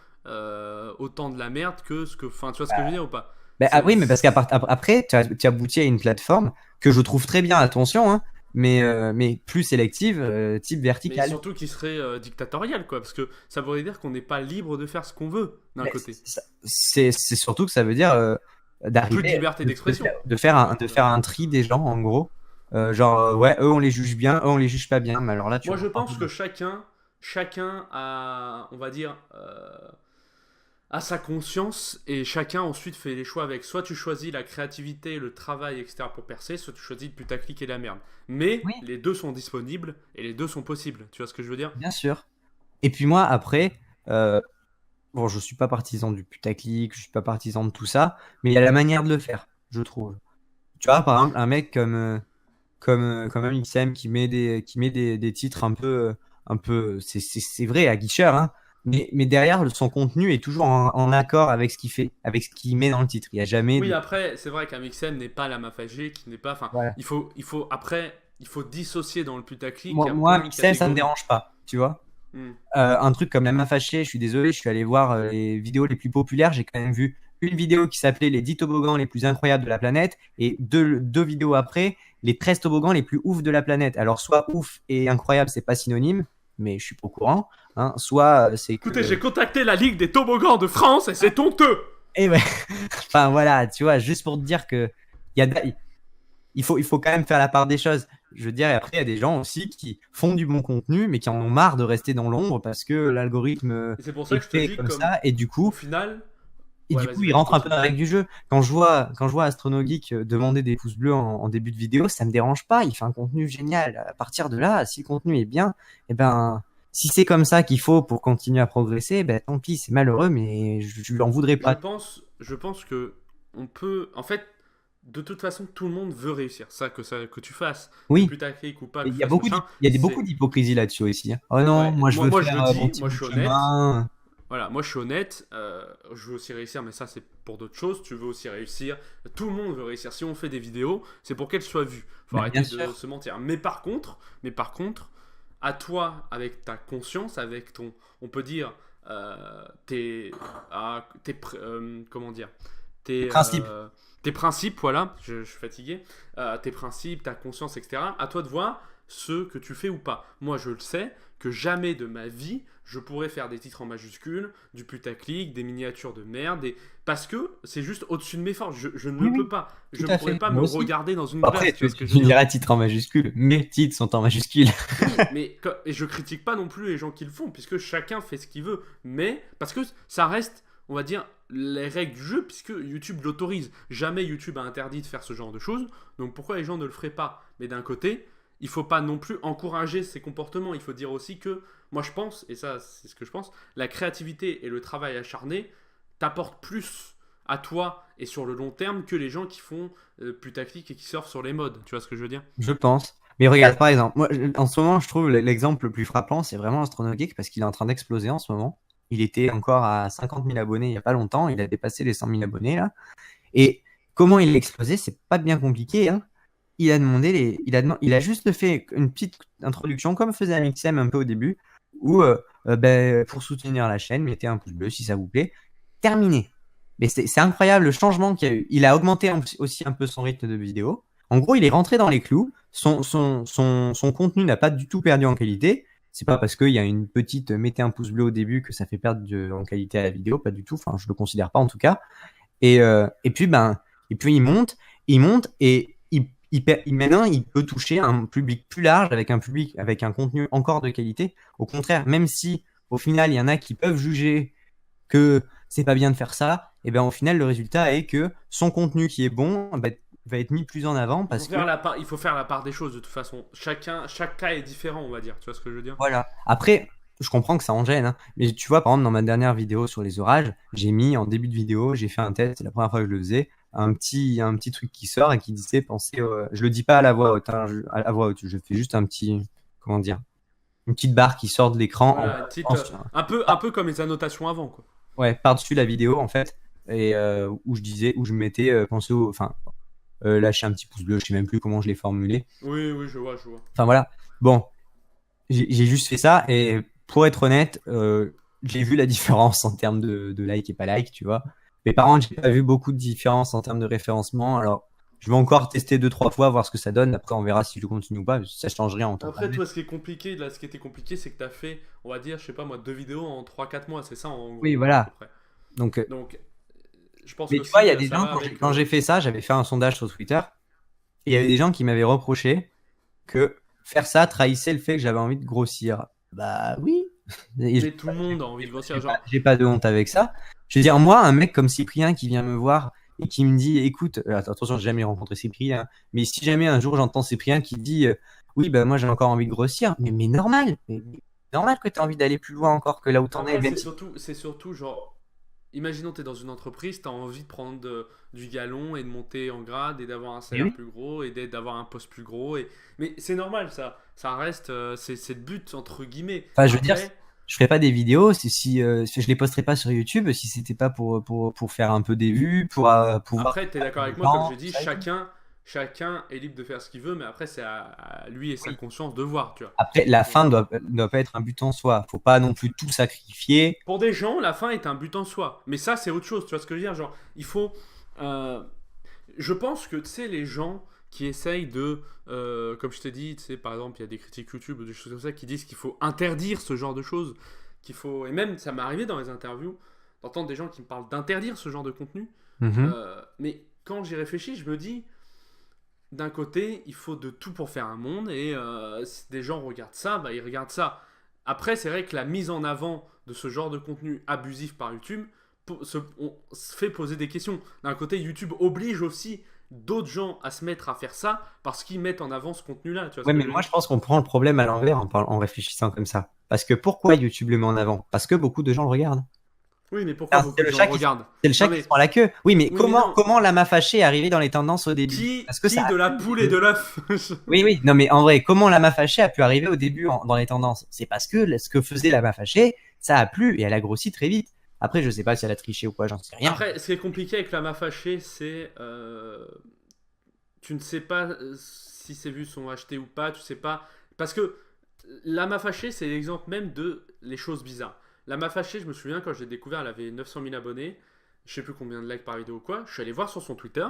autant de la merde que ce que. Enfin, tu vois ce que je veux dire ou pas? Ben, ah C'est. oui, mais parce qu'après, tu aboutis à une plateforme que je trouve très bien, attention, hein, mais plus sélective, type Mais vertical. surtout qui serait dictatorial, quoi, parce que ça voudrait dire qu'on n'est pas libre de faire ce qu'on veut, d'un Mais côté. c'est surtout que ça veut dire Plus de d'arriver, liberté d'expression. de faire un tri des gens, en gros. Genre, ouais, eux, on les juge bien, eux, on les juge pas bien. Mais alors là, tu Moi, je rentres un peu pense que dans... chacun a, on va dire, a sa conscience et chacun ensuite fait les choix avec. Soit tu choisis la créativité, le travail, etc. pour percer, soit tu choisis le putaclic et la merde. Mais Oui, les deux sont disponibles et les deux sont possibles. Tu vois ce que je veux dire? bien sûr. Et puis moi, après, euh, bon, je suis pas partisan du putaclic, je suis pas partisan de tout ça, mais il y a la manière de le faire, je trouve. Tu vois, par exemple, un mec comme un XM qui met des titres un peu, c'est vrai, aguicheur, hein, mais derrière, son contenu est toujours en accord avec ce qu'il fait, avec ce qu'il met dans le titre. Il n'y a jamais Oui, de. après, c'est vrai qu'un mixem n'est pas la mafagée, qui n'est pas. Enfin, Voilà. après, il faut dissocier dans le putaclic. Il y a Moi, plein de Mixem, ça me catégories. dérange pas, tu vois. Hmm. Un truc comme la main fâchée, je suis désolé, je suis allé voir les vidéos les plus populaires. J'ai quand même vu une vidéo qui s'appelait les 10 toboggans les plus incroyables de la planète et deux vidéos après, les 13 toboggans les plus ouf de la planète. Alors, soit ouf et incroyable, c'est pas synonyme, mais je suis pas au courant, hein. Soit c'est Écoutez, que. j'ai contacté la Ligue des toboggans de France et c'est honteux! Et ouais, enfin voilà, tu vois, juste pour te dire que il y a, il faut quand même faire la part des choses. Je veux dire, et après, il y a des gens aussi qui font du bon contenu, mais qui en ont marre de rester dans l'ombre parce que l'algorithme Et c'est pour ça est que je te fait dis, comme comme ça, au final. Ouais, vas-y, ils vas-y, rentrent un peu dans continue. la règle du jeu. Quand je vois AstronoGeek demander des pouces bleus en début de vidéo, ça me dérange pas. Il fait un contenu génial. À partir de là, si le contenu est bien, eh ben, si c'est comme ça qu'il faut pour continuer à progresser, ben, tant pis, c'est malheureux, mais je lui en voudrais pas. Je pense que on peut. En fait, de toute façon, tout le monde veut réussir. Ça que tu fasses du Oui, putaclic ou pas, et que tu fasses machin, il y a beaucoup c'est. d'hypocrisie là-dessus aussi, hein. Oh non, Ouais, moi je veux moi je faire le mon dis, petit moi je bout de suis honnête. chemin. Voilà, moi je suis honnête, je veux aussi réussir, mais ça c'est pour d'autres choses. Tu veux aussi réussir. Tout le monde veut réussir. Si on fait des vidéos, c'est pour qu'elles soient vues. Faut Ben, bien arrêter de sûr. se mentir. Mais par contre, à toi, avec ta conscience, avec ton, on peut dire, comment dire, Le tes, principe. tes principes, voilà, je suis fatigué, tes principes, ta conscience, etc. À toi de voir ce que tu fais ou pas. Moi, je le sais que jamais de ma vie je pourrais faire des titres en majuscules, du putaclic, des miniatures de merde, parce que c'est juste au-dessus de mes forces. Je ne Oui, le peux oui, pas. tout Je ne à pourrais fait. pas me Moi aussi. regarder dans une Après, glace, tu vois ce que je tu veux me dire? diras titre en majuscule. Mes titres sont en majuscule. Oui, mais et je critique pas non plus les gens qui le font, puisque chacun fait ce qu'il veut. Mais parce que ça reste, on va dire, les règles du jeu, puisque YouTube l'autorise. Jamais YouTube a interdit de faire ce genre de choses. Donc pourquoi les gens ne le feraient pas? Mais d'un côté, il faut pas non plus encourager ces comportements. Il faut dire aussi que, moi je pense, et ça c'est ce que je pense, la créativité et le travail acharné t'apportent plus à toi et sur le long terme que les gens qui font putaclic et qui surfent sur les modes. Tu vois ce que je veux dire? Je pense. Mais regarde, par exemple, moi, en ce moment, je trouve l'exemple le plus frappant, c'est vraiment AstronoGeek parce qu'il est en train d'exploser en ce moment. Il était encore à 50 000 abonnés il n'y a pas longtemps. Il a dépassé les 100 000 abonnés là. Et comment il a explosé, c'est pas bien compliqué, hein. Il a juste fait une petite introduction, comme faisait Amixem un peu au début, où ben, pour soutenir la chaîne, mettez un pouce bleu si ça vous plaît. Terminé. Mais c'est incroyable le changement qu'il y a eu. Il a augmenté aussi un peu son rythme de vidéo. En gros, il est rentré dans les clous. Son contenu n'a pas du tout perdu en qualité. C'est pas parce qu'il y a une petite mettez un pouce bleu au début que ça fait perdre en qualité à la vidéo, pas du tout. Enfin, je le considère pas en tout cas. Et puis il monte et maintenant il peut toucher un public plus large avec un contenu encore de qualité. Au contraire, même si au final il y en a qui peuvent juger que c'est pas bien de faire ça, et ben au final le résultat est que son contenu qui est bon va être mis plus en avant parce que Il faut faire la part des choses de toute façon. Chaque cas est différent, on va dire. Tu vois ce que je veux dire? voilà. Après, je comprends que ça en gêne, hein. Mais tu vois, par exemple, dans ma dernière vidéo sur les orages, j'ai mis en début de vidéo, j'ai fait un test, c'est la première fois que je le faisais, un petit truc qui sort et qui disait, je le dis pas à la voix haute, hein, à la voix haute, je fais juste un petit, comment dire, une petite barre qui sort de l'écran Voilà, un peu comme les annotations avant, quoi. ouais, par-dessus la vidéo, en fait, et où je mettais, enfin, lâcher un petit pouce bleu, je sais même plus comment je l'ai formulé. Oui, oui, je vois, je vois. Enfin voilà. Bon, j'ai juste fait ça et pour être honnête, j'ai vu la différence en termes de like et pas like, tu vois. Mais par contre, j'ai pas vu beaucoup de différence en termes de référencement. Alors, je vais encore tester 2-3 fois, voir ce que ça donne. Après, on verra si je continue ou pas. Ça change rien en temps. Après, toi, ce qui est compliqué, là, ce qui était compliqué, c'est que t'as fait, on va dire, je sais pas moi, 2 vidéos en 3-4 mois, c'est ça, en Oui, gros, à peu voilà. près. Donc, Donc, je pense mais que tu vois, il y si a des ça gens, va avec. quand j'ai fait ça, j'avais fait un sondage sur Twitter. Et il y avait des gens qui m'avaient reproché que faire ça trahissait le fait que j'avais envie de grossir. Bah oui. Et Mais tout le monde a envie de grossir, genre. j'ai pas de honte avec ça. Je veux dire, moi, un mec comme Cyprien qui vient me voir et qui me dit, écoute, attention, j'ai jamais rencontré Cyprien, mais si jamais un jour j'entends Cyprien qui dit, oui, bah moi j'ai encore envie de grossir, mais normal, mais normal que tu as envie d'aller plus loin encore que là où t'en es. Après, Même c'est surtout, genre, imaginons t'es dans une entreprise, t'as envie de prendre du galon et de monter en grade et d'avoir un mais salaire oui. plus gros et d'avoir un poste plus gros. Mais c'est normal, ça reste, c'est le but, entre guillemets. Enfin, je veux dire, Après, je ferais pas des vidéos si je les posterais pas sur YouTube si c'était pas pour faire un peu des vues, pour pouvoir Après, tu es d'accord des avec moi, comme gens, j'ai tout dit, ça et tout. chacun est libre de faire ce qu'il veut, mais après, c'est à lui et sa Oui. conscience de voir, tu vois. Après, la Donc, fin doit pas être un but en soi. Faut pas non plus tout sacrifier. pour des gens, la fin est un but en soi. Mais ça, c'est autre chose, tu vois ce que je veux dire? Genre, il faut. euh, je pense que, tu sais, les gens qui essayent de. Comme je t'ai dit, tu sais, par exemple, il y a des critiques YouTube ou des choses comme ça qui disent qu'il faut interdire ce genre de choses. Qu'il faut. Et même, ça m'est arrivé dans les interviews d'entendre des gens qui me parlent d'interdire ce genre de contenu. Mhm. Mais quand j'y réfléchis, je me dis, d'un côté, il faut de tout pour faire un monde, et si des gens regardent ça, bah, ils regardent ça. Après, c'est vrai que la mise en avant de ce genre de contenu abusif par YouTube on se fait poser des questions. D'un côté, YouTube oblige aussi d'autres gens à se mettre à faire ça parce qu'ils mettent en avant ce contenu-là. Tu vois ce Ouais, que mais je veux moi, dire? je pense qu'on prend le problème à l'envers en réfléchissant comme ça. Parce que pourquoi YouTube le met en avant? Parce que beaucoup de gens le regardent. Oui, mais pourquoi C'est beaucoup de le gens chat le qui, regardent? c'est le Non, chat qui se mais, prend la queue. Oui, mais oui, mais non. comment Lama Fâché est arrivé dans les tendances au début? Parce que ça Qui a de la plu au poule et de début. l'œuf? Oui, oui. Non, mais en vrai, comment Lama Fâché a pu arriver au début dans les tendances? C'est parce que ce que faisait Lama Fâché, ça a plu et elle a grossi très vite. Après, je sais pas si elle a triché ou quoi, j'en sais rien. Après, ce qui est compliqué avec la ma fâchée, c'est tu ne sais pas si ces vues sont achetées ou pas, tu sais pas. Parce que la ma fâchée, c'est l'exemple même de les choses bizarres. La ma fâchée, je me souviens quand j'ai découvert, elle avait 900 000 abonnés, je sais plus combien de likes par vidéo ou quoi. Je suis allé voir sur son Twitter,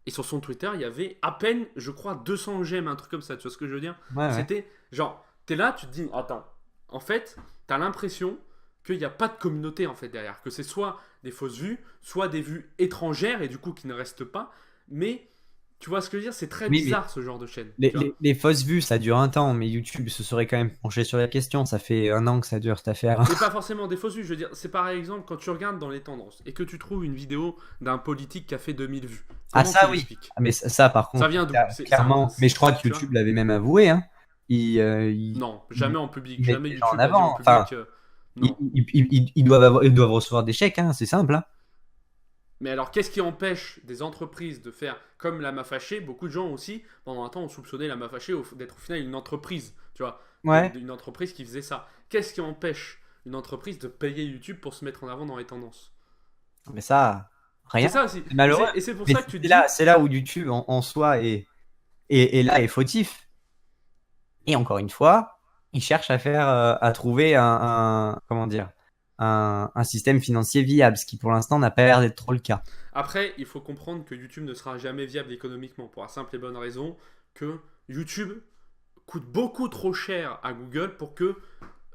et sur son Twitter, il y avait à peine, je crois, 200 j'aime, un truc comme ça, tu vois ce que je veux dire? Ouais, ouais. C'était genre, t'es là, tu te dis, attends, en fait, t'as l'impression qu'il n'y a pas de communauté en fait derrière, que c'est soit des fausses vues, soit des vues étrangères et du coup qui ne restent pas, mais tu vois ce que je veux dire, c'est très Oui, mais bizarre ce genre de chaîne, les, tu vois. les, les fausses vues, ça dure un temps, mais YouTube se serait quand même penché sur la question. Ça fait un an que ça dure cette affaire. Mais pas forcément des fausses vues, je veux dire, c'est par exemple quand tu regardes dans les tendances et que tu trouves une vidéo d'un politique qui a fait 2000 vues, Ah, comment tu ça, oui. l'expliques? Ah, mais ça, par Ça contre, vient d'où? clairement. Mais je crois que Tu vois? YouTube l'avait même avoué, hein. Il, Non, il, jamais en public, il met jamais les gens en YouTube a dit en avant. Enfin, public non. ils doivent recevoir des chèques, hein. C'est simple, hein. Mais alors, qu'est-ce qui empêche des entreprises de faire comme la Mafaché? Beaucoup de gens aussi, pendant un temps, ont soupçonné la Mafaché d'être au final une entreprise, tu vois, Ouais. une entreprise qui faisait ça. Qu'est-ce qui empêche une entreprise de payer YouTube pour se mettre en avant dans les tendances? Mais ça, C'est rien. ça aussi. C'est malheureux. Et c'est pour Mais ça que tu te dis, c'est là où YouTube en soi est là est fautif. Et encore une fois, ils cherchent à trouver comment dire, un système financier viable, ce qui pour l'instant n'a pas l'air d'être trop le cas. après, il faut comprendre que YouTube ne sera jamais viable économiquement, pour la simple et bonne raison que YouTube coûte beaucoup trop cher à Google pour que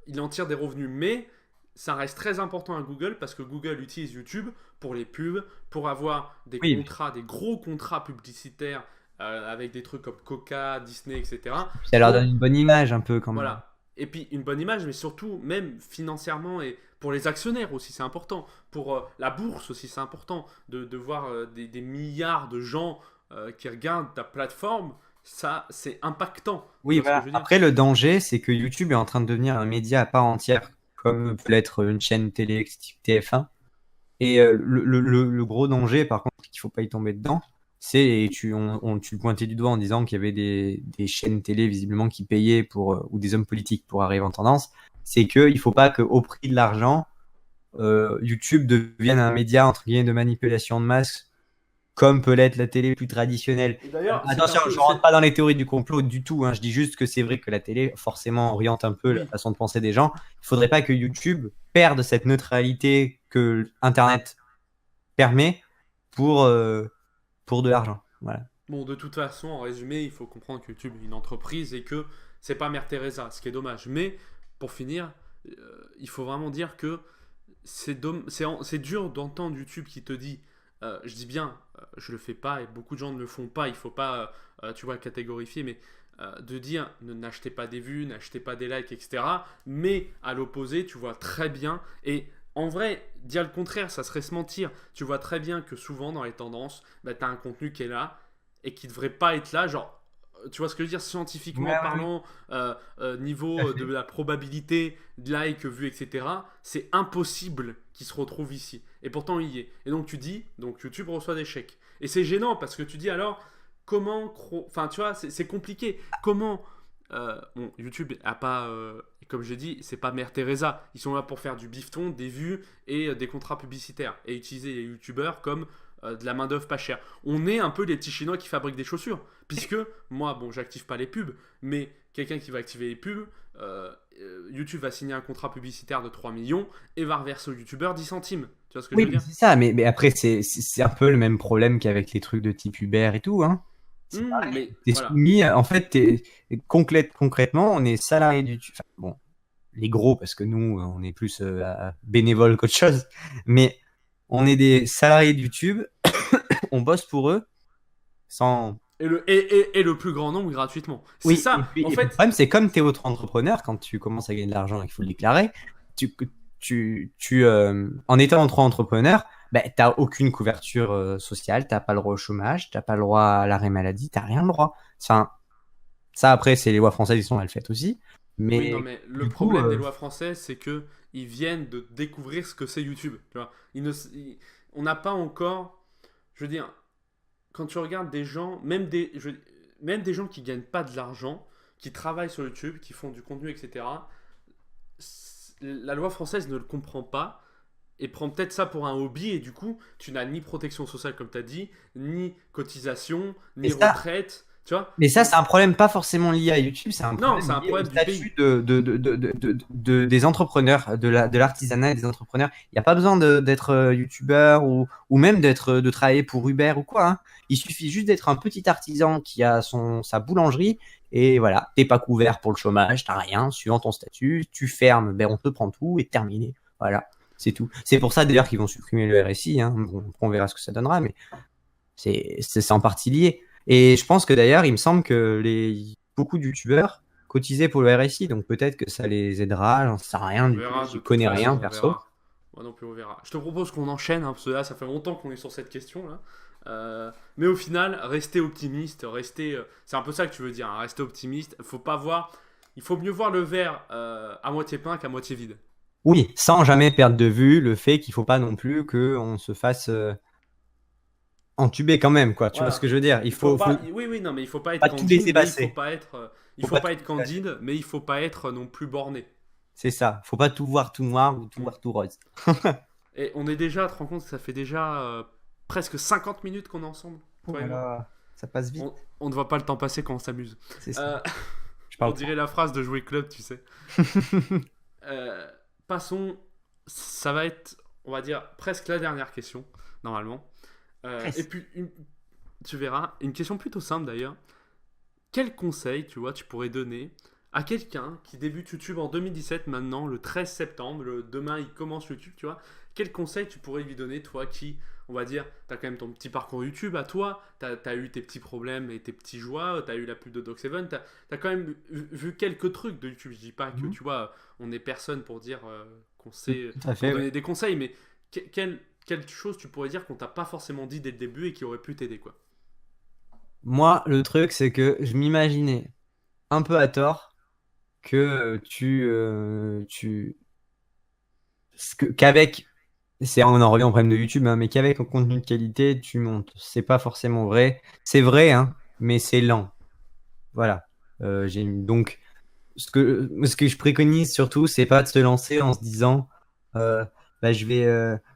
il en tire des revenus. Mais ça reste très important à Google parce que Google utilise YouTube pour les pubs, pour avoir des Oui, contrats, des gros contrats publicitaires avec des trucs comme Coca, Disney, etc. ça leur Pour donne une bonne image un peu quand même. voilà. Et puis une bonne image, mais surtout même financièrement et pour les actionnaires aussi, c'est important. Pour la bourse aussi, c'est important de voir des milliards de gens qui regardent ta plateforme. Ça, c'est impactant. Tu Oui, vois ce que je voilà. veux dire? Après, le danger, c'est que YouTube est en train de devenir un média à part entière, comme peut l'être une chaîne télé type TF1. Et le gros danger, par contre, qu'il faut pas y tomber dedans, c'est, et tu le pointais du doigt en disant qu'il y avait des chaînes télé visiblement qui payaient ou des hommes politiques pour arriver en tendance, c'est qu'il faut pas qu'au prix de l'argent, YouTube devienne un média entre guillemets de manipulation de masse, comme peut l'être la télé plus traditionnelle. Et d'ailleurs, c'est un Attention, peu. je rentre pas dans les théories du complot du tout, hein. Je dis juste que c'est vrai que la télé forcément oriente un peu la Oui. façon de penser des gens. Il faudrait pas que YouTube perde cette neutralité que Internet permet pour, euh, pour de l'argent. Voilà. Bon, de toute façon, en résumé, il faut comprendre que YouTube est une entreprise et que c'est pas Mère Teresa, ce qui est dommage. Mais pour finir, il faut vraiment dire que c'est dur d'entendre YouTube qui te dit, je dis bien, je le fais pas et beaucoup de gens ne le font pas, il faut pas, tu vois, catégorifier, mais de dire n'achetez pas des vues, n'achetez pas des likes, etc. Mais à l'opposé, tu vois très bien, et en vrai, dire le contraire, ça serait se mentir. Tu vois très bien que souvent dans les tendances, bah, tu as un contenu qui est là et qui devrait pas être là, genre tu vois ce que je veux dire, Ouais, scientifiquement ouais, parlant, tout à niveau de fait. la probabilité de like, vue, etc., c'est impossible qu'il se retrouve ici. Et pourtant, il y est. Et donc, tu dis, donc YouTube reçoit des chèques. Et c'est gênant parce que tu dis alors, enfin, tu vois, c'est compliqué. Comment. Bon, YouTube a pas. Comme j'ai dit, c'est pas Mère Teresa. Ils sont là pour faire du bifton, des vues et des contrats publicitaires. Et utiliser les YouTubeurs comme de la main-d'œuvre pas chère. On est un peu les petits Chinois qui fabriquent des chaussures. Puisque moi, bon, j'active pas les pubs, mais quelqu'un qui va activer les pubs, YouTube va signer un contrat publicitaire de 3 millions et va reverser au YouTubeur 10 centimes. Tu vois ce que je Oui, veux mais dire? c'est ça, mais après, c'est un peu le même problème qu'avec les trucs de type Uber et tout, hein. C'est pareil. Mais T'es voilà. soumis, en fait, concrètement, on est salarié du, enfin, bon, les gros, parce que nous, on est plus bénévoles qu'autre chose, mais on est des salariés de YouTube, on bosse pour eux, sans. Et le plus grand nombre gratuitement. C'est Oui, ça, en et puis le fait. problème, c'est comme tu es auto-entrepreneur, quand tu commences à gagner de l'argent et qu'il faut le déclarer, en étant auto-entrepreneur, bah, t'as aucune couverture sociale, t'as pas le droit au chômage, t'as pas le droit à l'arrêt maladie, t'as rien le droit. Enfin, ça après, c'est les lois françaises, ils sont mal faites aussi. Oui, non, Mais mais le du coup, problème des lois françaises, c'est que ils viennent de découvrir ce que c'est YouTube. Tu vois, on n'a pas encore. Je veux dire, quand tu regardes des gens, même des gens qui gagnent pas de l'argent, qui travaillent sur YouTube, qui font du contenu, etc., la loi française ne le comprend pas et prend peut-être ça pour un hobby et du coup, tu n'as ni protection sociale, comme tu as dit, ni cotisation, et ni ça, retraite, tu vois. mais ça, Donc, c'est un problème pas forcément lié à YouTube, c'est un non, problème c'est un lié au problème du pays. statut des entrepreneurs, de l'artisanat et des entrepreneurs. Il n'y a pas besoin d'être YouTubeur ou même de travailler pour Uber ou quoi, hein. Il suffit juste d'être un petit artisan qui a sa boulangerie et voilà, t'es pas couvert pour le chômage, t'as rien, suivant ton statut, tu fermes, ben on te prend tout et terminé. Voilà, c'est tout. C'est pour ça d'ailleurs qu'ils vont supprimer le RSI, hein. Bon, on verra ce que ça donnera, mais c'est en partie lié. Et je pense que d'ailleurs, il me semble que beaucoup de youtubeurs cotisaient pour le RSI, donc peut-être que ça les aidera, j'en sais rien, On du coup, verra, de j'y toute connais façon, rien on perso. verra. Moi non plus, on verra. Je te propose qu'on enchaîne, hein, parce que là, ça fait longtemps qu'on est sur cette question là. Mais au final, rester optimiste, c'est un peu ça que tu veux dire, hein, rester optimiste. Faut pas voir, il faut mieux voir le verre à moitié plein qu'à moitié vide. Oui, sans jamais perdre de vue le fait qu'il faut pas non plus qu'on se fasse entuber quand même, quoi. Tu vois ce que Voilà. je veux dire? Il faut Faut pas, oui, oui, non, mais il faut pas être pas tout candide, laisser mais passer. il Faut faut pas pas tout être laisser passer. candide, mais il faut pas être non plus borné. C'est ça. Faut pas tout voir tout noir ou tout Mm. voir tout rose. Et on est déjà, tu te rends compte que ça fait déjà presque 50 minutes qu'on est ensemble, Oh toi et là moi. là, ça passe vite. On ne voit pas le temps passer quand on s'amuse. C'est ça. Euh, Je on parle dirait la phrase de jouer club, tu sais. Euh, Passons, ça va être, on va dire, presque la dernière question, normalement. Et presque. puis, tu verras, une question plutôt simple d'ailleurs. quel conseil, tu vois, tu pourrais donner à quelqu'un qui débute YouTube en 2017 maintenant, le 13 septembre, demain il commence YouTube, tu vois. Quel conseil tu pourrais lui donner, toi qui, on va dire, tu as quand même ton petit parcours YouTube à toi, tu as eu tes petits problèmes et tes petits joies, tu as eu la pub de Doc7, tu as quand même vu quelques trucs de YouTube. Je dis pas que, Mhm. tu vois, on est personne pour dire qu'on Tout, sait, tout à pour fait, ouais. donner des conseils, mais quelle chose tu pourrais dire qu'on t'a pas forcément dit dès le début et qui aurait pu t'aider, quoi. Moi, le truc, c'est que je m'imaginais un peu à tort que qu'avec, on en revient au problème de YouTube, hein, mais qu'avec un contenu de qualité, tu montes. C'est pas forcément vrai. C'est vrai, hein, mais c'est lent. Voilà. Donc, ce que je préconise surtout, c'est pas de se lancer en se disant, euh, bah,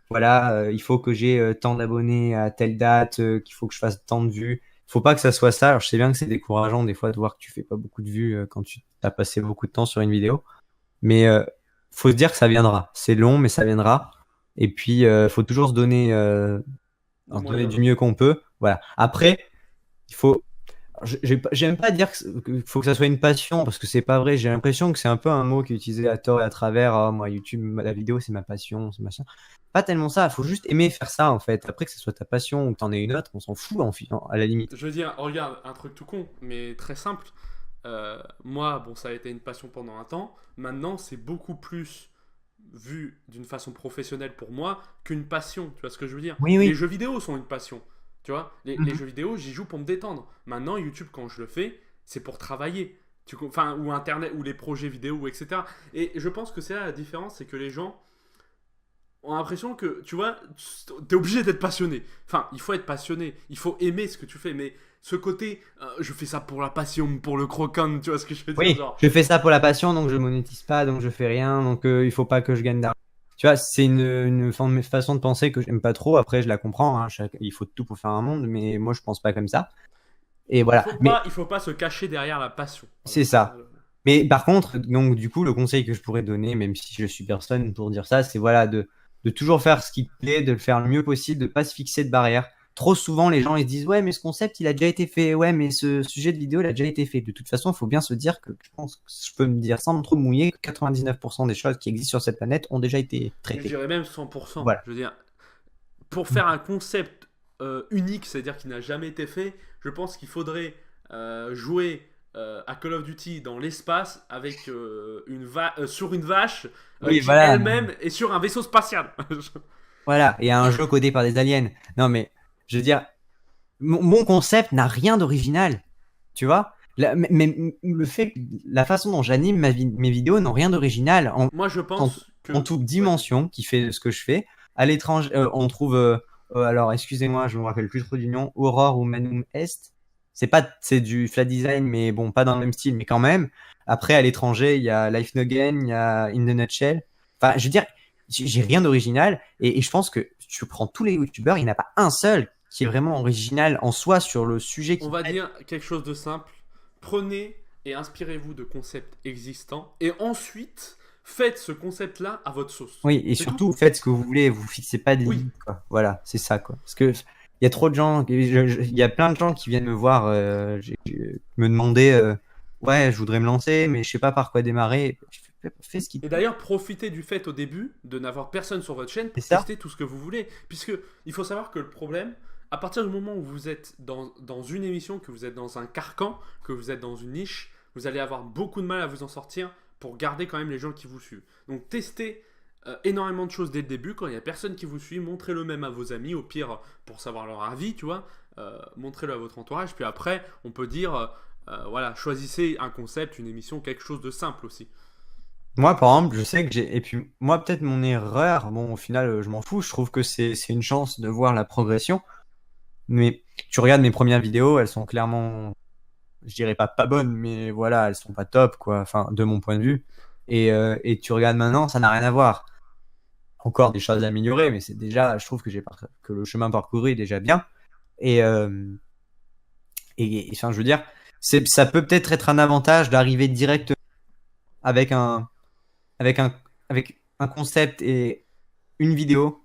voilà, il faut que j'ai tant d'abonnés à telle date, qu'il faut que je fasse tant de vues. Faut pas que ça soit ça. Alors, je sais bien que c'est décourageant des fois de voir que tu fais pas beaucoup de vues quand tu as passé beaucoup de temps sur une vidéo, mais faut se dire que ça viendra. C'est long, mais ça viendra. Et puis, faut toujours Les se donner moyens. du mieux qu'on peut. Voilà. Après, il faut j'aime pas dire qu'il faut que ça soit une passion parce que c'est pas vrai. J'ai l'impression que c'est un peu un mot qui est utilisé à tort et à travers. Ah, moi, YouTube, la vidéo, c'est ma passion, c'est machin. Pas tellement ça. Il faut juste aimer faire ça en fait. Après que ce soit ta passion ou que t'en aies une autre, on s'en fout à la limite. Je veux dire, regarde, un truc tout con, mais très simple. Moi, bon, ça a été une passion pendant un temps. Maintenant, c'est beaucoup plus vu d'une façon professionnelle pour moi qu'une passion. Tu vois ce que je veux dire? Oui, Les oui. jeux vidéo sont une passion. Tu vois? Les Mhm. jeux vidéo, j'y joue pour me détendre. Maintenant, YouTube, quand je le fais, c'est pour travailler. Enfin, ou Internet, ou les projets vidéo, etc. Et je pense que c'est là la différence, c'est que les gens ont l'impression que, tu vois, t'es obligé d'être passionné. Enfin, il faut être passionné, il faut aimer ce que tu fais, mais ce côté, je fais ça pour la passion, pour le croquant, tu vois ce que je veux dire, Oui, genre. je fais ça pour la passion, donc je monétise pas, donc je fais rien, donc il faut pas que je gagne d'argent. Tu vois, c'est une façon de penser que j'aime pas trop. Après, je la comprends, hein, il faut de tout pour faire un monde, mais moi, je pense pas comme ça. Et voilà. Mais Il faut pas se cacher derrière la passion. Voilà, c'est c'est ça. ça. Mais par contre, donc du coup, le conseil que je pourrais donner, même si je suis personne pour dire ça, c'est voilà de toujours faire ce qui te plaît, de le faire le mieux possible, de pas se fixer de barrières. Trop souvent, les gens ils se disent ouais, mais ce concept il a déjà été fait, ouais, mais ce sujet de vidéo il a déjà été fait. De toute façon, il faut bien se dire que je pense que je peux me dire sans trop me mouiller que 99% des choses qui existent sur cette planète ont déjà été Je traitées. dirais même 100%. Voilà. Je veux dire, pour faire un concept unique, c'est-à-dire qui n'a jamais été fait, je pense qu'il faudrait jouer à Call of Duty dans l'espace avec sur une vache Oui, qui voilà, elle-même est sur un vaisseau spatial. voilà. Et un jeu codé par des aliens. Non, mais je veux dire, mon concept n'a rien d'original. Tu vois? Mais le fait, la façon dont j'anime mes vidéos n'ont rien d'original. Moi, je En, pense en que. toute Vas-y. dimension qui fait ce que je fais. À l'étranger, on trouve, alors excusez-moi, je me rappelle plus trop du nom, Aurore ou Manum Est. C'est du flat design, mais bon, pas dans le même style, mais quand même. Après, à l'étranger, il y a Life No Gain, il y a In the Nutshell. Enfin, je veux dire, j'ai rien d'original. Et je pense que tu prends tous les youtubeurs, il n'y en a pas un seul qui est vraiment original en soi sur le sujet On qu'il va traite. dire quelque chose de simple. Prenez et inspirez-vous de concepts existants et ensuite faites ce concept-là à votre sauce. Oui, et C'est tout. surtout, faites ce que vous voulez, vous fixez pas de Oui. limite, quoi. Voilà, c'est ça, quoi. Parce que il y a trop de gens, il y a plein de gens qui viennent me voir, me demander, ouais, je voudrais me lancer, mais je sais pas par quoi démarrer. Fais ce qui te Et plaît. d'ailleurs, profitez du fait au début de n'avoir personne sur votre chaîne C'est pour ça? tester tout ce que vous voulez. Puisque il faut savoir que le problème, à partir du moment où vous êtes dans une émission, que vous êtes dans un carcan, que vous êtes dans une niche, vous allez avoir beaucoup de mal à vous en sortir pour garder quand même les gens qui vous suivent. Donc testez énormément de choses dès le début. Quand il n'y a personne qui vous suit, montrez-le même à vos amis, au pire pour savoir leur avis, tu vois. Montrez-le à votre entourage. Puis après, on peut dire, voilà, choisissez un concept, une émission, quelque chose de simple aussi. Moi, par exemple, je sais que et puis, moi, peut-être mon erreur, bon, au final, je m'en fous, je trouve que c'est une chance de voir la progression. Mais tu regardes mes premières vidéos, elles sont clairement, je dirais pas bonnes, mais voilà, elles sont pas top, quoi. Enfin, de mon point de vue. Et tu regardes maintenant, ça n'a rien à voir. Encore des choses à améliorer, mais c'est déjà, je trouve que que le chemin parcouru est déjà bien. Et, enfin, je veux dire, ça peut peut-être être un avantage d'arriver direct avec avec un, avec un concept et une vidéo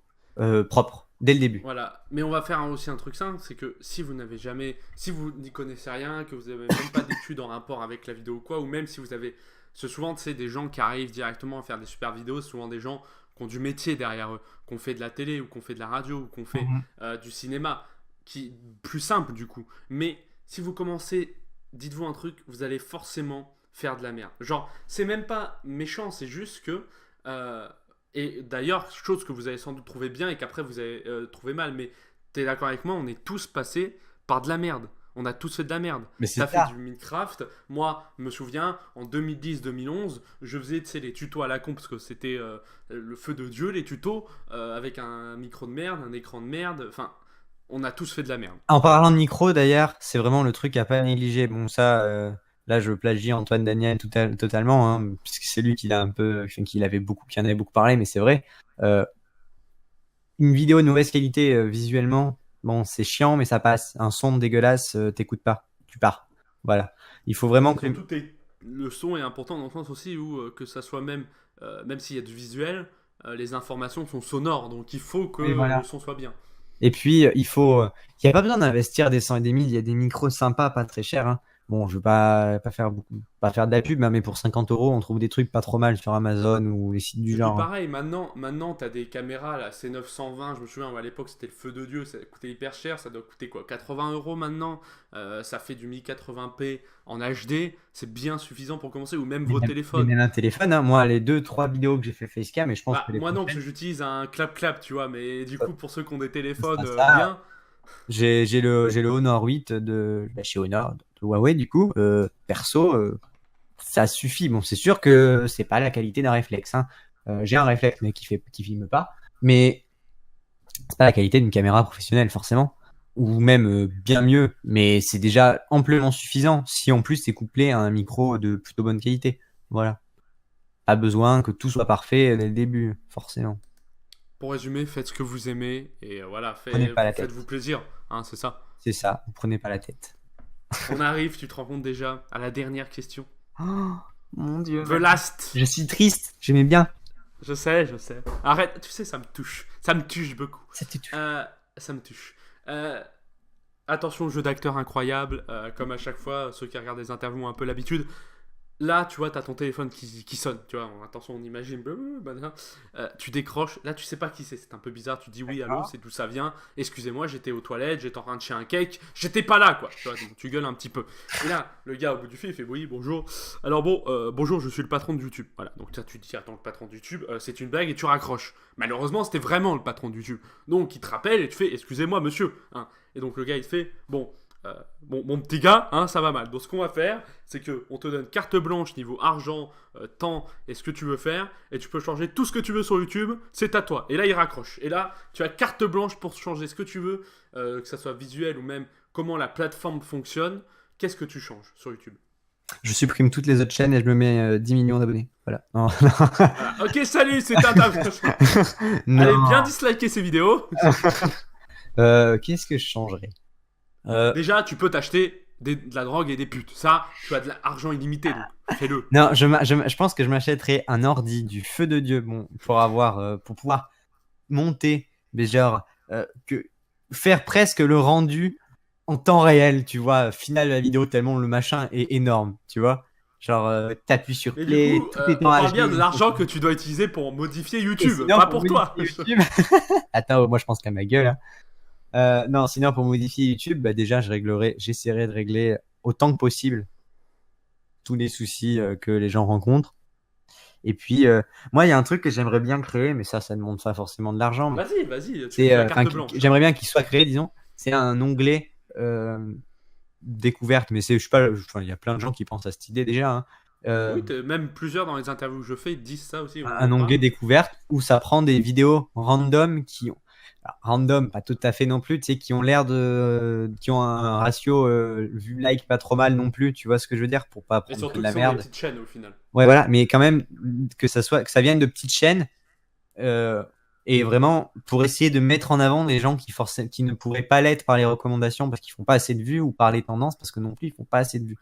propre. dès le début. Voilà, mais on va faire aussi un truc simple, c'est que si vous n'y connaissez rien, que vous n'avez même pas d'études en rapport avec la vidéo ou quoi, ou même si vous avez, c'est souvent, tu sais, des gens qui arrivent directement à faire des super vidéos, c'est souvent des gens qui ont du métier derrière eux, qui ont fait de la télé, ou qui ont fait de la radio, ou qui ont fait Mhm. du cinéma, qui plus simple du coup. Mais si vous commencez, dites-vous un truc, vous allez forcément faire de la merde. Genre, c'est même pas méchant, c'est juste que euh, et d'ailleurs, chose que vous avez sans doute trouvé bien et qu'après vous avez trouvé mal, mais t'es d'accord avec moi, on est tous passés par de la merde. On a tous fait de la merde. Mais c'est T'as fait ça. du Minecraft. Moi, je me souviens, en 2010-2011, je faisais tu sais, les tutos à la con parce que c'était le feu de Dieu, les tutos, avec un micro de merde, un écran de merde. Enfin, on a tous fait de la merde. En parlant de micro, d'ailleurs, c'est vraiment le truc à pas négliger. Bon, ça, là, je plagie Antoine Daniel totalement, hein, puisque c'est lui qui l'a un peu, enfin, qui en avait beaucoup parlé, mais c'est vrai. Euh, une vidéo de mauvaise qualité visuellement, bon, c'est chiant, mais ça passe. Un son dégueulasse, t'écoutes pas, tu pars. Voilà. Il faut vraiment que. Surtout, le son est important dans le sens aussi où que ça soit même s'il y a du visuel, les informations sont sonores. Donc il faut que Oui, le voilà. son soit bien. Et puis, il y a pas besoin d'investir des cent et des mille. Il y a des micros sympas, pas très chers, hein. Bon, je veux pas faire de la pub, hein, mais pour 50 euros, on trouve des trucs pas trop mal sur Amazon ou les sites du Et puis genre, hein. pareil, maintenant tu as des caméras, la C920, je me souviens, à l'époque c'était le feu de Dieu, ça coûtait hyper cher, ça doit coûter quoi, 80 euros maintenant. Ça fait du 1080p en HD, c'est bien suffisant pour commencer, ou même vos Mais téléphones. même un téléphone, hein. Moi, les deux, trois vidéos que j'ai fait facecam, et je pense Bah, que les moi non, parce que prochaines, j'utilise un clap-clap, tu vois, mais du ça coup, pour ceux qui ont des ça sera téléphones ça. bien, J'ai le Honor 8 chez Honor, de Huawei, du coup. Perso, ça suffit. Bon, c'est sûr que c'est pas la qualité d'un réflexe, hein. J'ai un réflexe, mais qui filme pas. Mais c'est pas la qualité d'une caméra professionnelle, forcément. Ou même bien mieux. Mais c'est déjà amplement suffisant si en plus c'est couplé à un micro de plutôt bonne qualité. Voilà. Pas besoin que tout soit parfait dès le début, forcément. pour résumer, faites ce que vous aimez, et voilà, Prenez pas la faites-vous tête. plaisir, hein, c'est ça. C'est ça, vous prenez pas la tête. On arrive, tu te rends compte déjà, à la dernière question. Oh, mon Dieu. The last. Je suis triste, j'aimais bien. Je sais, je sais. Arrête, tu sais, ça me touche. Ça me touche beaucoup. Ça te tue. Ça me touche. Attention, jeu d'acteur incroyable. Comme à chaque fois, ceux qui regardent des interviews ont un peu l'habitude. Là, tu vois, t'as ton téléphone qui sonne. Tu vois, attention, on imagine. Tu décroches. Là, tu sais pas qui c'est. C'est un peu bizarre. Tu dis oui, allô, c'est d'où ça vient. Excusez-moi, j'étais aux toilettes, j'étais en train de chier un cake. J'étais pas là, quoi. Tu vois, donc tu gueules un petit peu. Et là, le gars au bout du fil, il fait oui, bonjour. Alors bon, bonjour, je suis le patron de YouTube. Voilà, donc là, tu te dis, attends, le patron de YouTube, c'est une blague et tu raccroches. Malheureusement, c'était vraiment le patron de YouTube. Donc, il te rappelle et tu fais, excusez-moi, monsieur. Hein. Et donc, le gars, il te fait, bon, mon petit gars, hein, ça va mal. Donc, ce qu'on va faire, c'est que on te donne carte blanche niveau argent, temps et ce que tu veux faire, et tu peux changer tout ce que tu veux sur YouTube, c'est à toi. Et là, il raccroche. Et là, tu as carte blanche pour changer ce que tu veux, que ça soit visuel ou même comment la plateforme fonctionne. Qu'est-ce que tu changes sur YouTube? Je supprime toutes les autres chaînes et je me mets 10 millions d'abonnés. Voilà. Non, Voilà. Ok, salut, c'était un Allez, bien non. disliker ces vidéos. Qu'est-ce que je changerais? Euh, Déjà, tu peux t'acheter de la drogue et des putes. Ça, tu as de l'argent illimité, donc fais-le. non, je pense que je m'achèterais un ordi du feu de Dieu, bon, pour pouvoir monter, mais genre, faire presque le rendu en temps réel, tu vois, final de la vidéo, tellement le machin est énorme, tu vois. Genre, t'appuies sur Et du play, coup, tout est on en parle bien de HD. l'argent que tu dois utiliser pour modifier Et YouTube, sinon, pas pour pour toi. modifier YouTube, attends, moi je pense qu'à ma gueule, hein. Non, sinon pour modifier YouTube, bah déjà j'essaierai de régler autant que possible tous les soucis que les gens rencontrent. Et puis moi il y a un truc que j'aimerais bien créer, mais ça demande pas forcément de l'argent. Mais Vas-y, vas-y, tu c'est, la enfin, carte blanche. j'aimerais bien qu'il soit créé, disons. C'est un onglet découverte, mais c'est, je sais pas, enfin, il y a plein de gens qui pensent à cette idée déjà, hein. Euh, Oui, même plusieurs dans les interviews que je fais disent ça aussi, on un en onglet parle. découverte où ça prend des vidéos random alors, random, pas tout à fait non plus, tu sais, qui ont un ratio vue like pas trop mal non plus, tu vois ce que je veux dire, pour pas Et prendre que surtout de que la ce sont des merde. petites chaînes au final. Ouais, voilà, mais quand même que ça vienne de petites chaînes euh, et vraiment pour essayer de mettre en avant des gens qui ne pourraient pas l'être par les recommandations parce qu'ils font pas assez de vues ou par les tendances parce que non plus ils font pas assez de vues.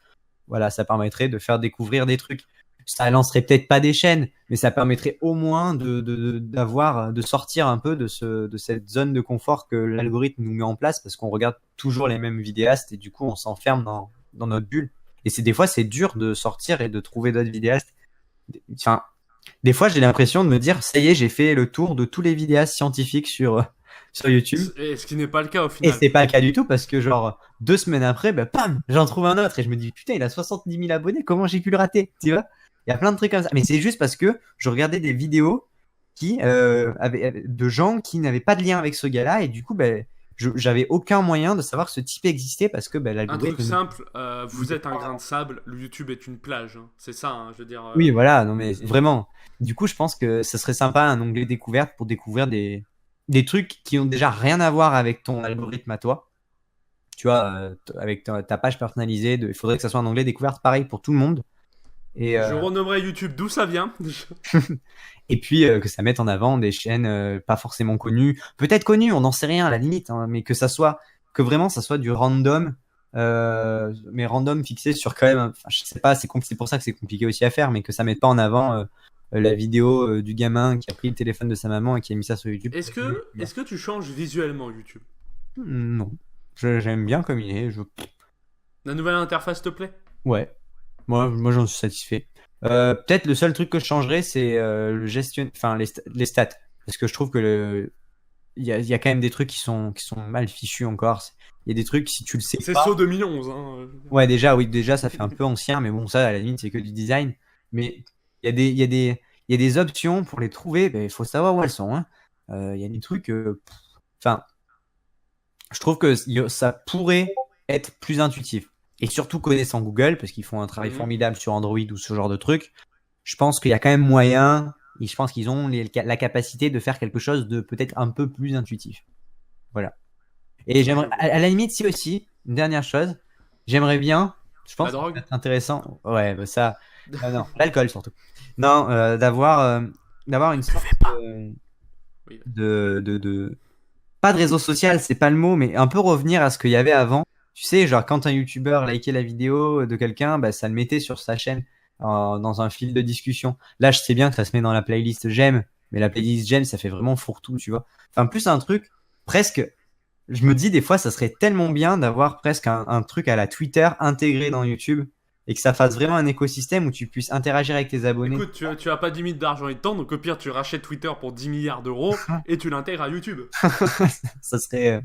Voilà, ça permettrait de faire découvrir des trucs. ça lancerait peut-être pas des chaînes, mais ça permettrait au moins de sortir un peu de cette zone de confort que l'algorithme nous met en place parce qu'on regarde toujours les mêmes vidéastes et du coup on s'enferme dans notre bulle. Et des fois c'est dur de sortir et de trouver d'autres vidéastes. Enfin, des fois j'ai l'impression de me dire ça y est, j'ai fait le tour de tous les vidéastes scientifiques sur YouTube. Et ce qui n'est pas le cas au Et final. c'est pas le cas du tout parce que genre 2 semaines après, bah, pam, j'en trouve un autre et je me dis putain, il a 70 000 abonnés, comment j'ai pu le rater, tu vois? Il y a plein de trucs comme ça. Mais c'est juste parce que je regardais des vidéos de gens qui n'avaient pas de lien avec ce gars-là et du coup, bah, j'avais aucun moyen de savoir que ce type existait parce que bah, Un truc l'algorithme. simple, vous êtes un grain de sable, le YouTube est une plage. Hein. C'est ça, hein, je veux dire. Oui, voilà, non mais vraiment. Du coup, je pense que ça serait sympa un onglet découverte pour découvrir des trucs qui ont déjà rien à voir avec ton algorithme à toi. Tu vois, avec ta page personnalisée, il faudrait que ça soit un onglet découverte pareil pour tout le monde. Et, Je renommerai YouTube d'où ça vient. et puis que ça mette en avant des chaînes pas forcément connues, peut-être connues, on n'en sait rien à la limite, hein, mais que vraiment ça soit du random, mais random fixé sur quand même, enfin, je sais pas, c'est pour ça que c'est compliqué aussi à faire, mais que ça mette pas en avant la vidéo du gamin qui a pris le téléphone de sa maman et qui a mis ça sur YouTube. Est-ce que tu changes visuellement YouTube? Non, j'aime bien comme il est. La nouvelle interface te plaît? Ouais, moi j'en suis satisfait. Peut-être le seul truc que je changerais, c'est le enfin les stats, parce que je trouve que il y a quand même des trucs qui sont mal fichus encore. Il y a des trucs si tu le sais C'est pas. saut 2011. Hein. Ouais, déjà ça fait un peu ancien, mais bon ça à la limite c'est que du design. Mais il y a des options pour les trouver, il faut savoir où elles sont. Hein. Il y a des trucs, enfin, je trouve que ça pourrait être plus intuitif. Et surtout connaissant Google, parce qu'ils font un travail formidable sur Android ou ce genre de trucs, je pense qu'il y a quand même moyen, et je pense qu'ils ont la capacité de faire quelque chose de peut-être un peu plus intuitif. Voilà. Et j'aimerais, à la limite, si aussi, une dernière chose, j'aimerais bien, je pense La que ça drogue? peut être intéressant, ouais, bah ça, non, l'alcool surtout. Non, d'avoir une sorte Oui. pas de réseau social, c'est pas le mot, mais un peu revenir à ce qu'il y avait avant. Tu sais, genre quand un youtubeur likait la vidéo de quelqu'un, bah, ça le mettait sur sa chaîne dans un fil de discussion. Là, je sais bien que ça se met dans la playlist j'aime, mais la playlist j'aime, ça fait vraiment fourre-tout, tu vois. Enfin, plus un truc, presque, je me dis des fois, ça serait tellement bien d'avoir presque un truc à la Twitter intégré dans YouTube et que ça fasse vraiment un écosystème où tu puisses interagir avec tes abonnés. Écoute, tu as pas 10 minutes d'argent et de temps, donc au pire, tu rachètes Twitter pour 10 milliards d'euros et tu l'intègres à YouTube. Ça serait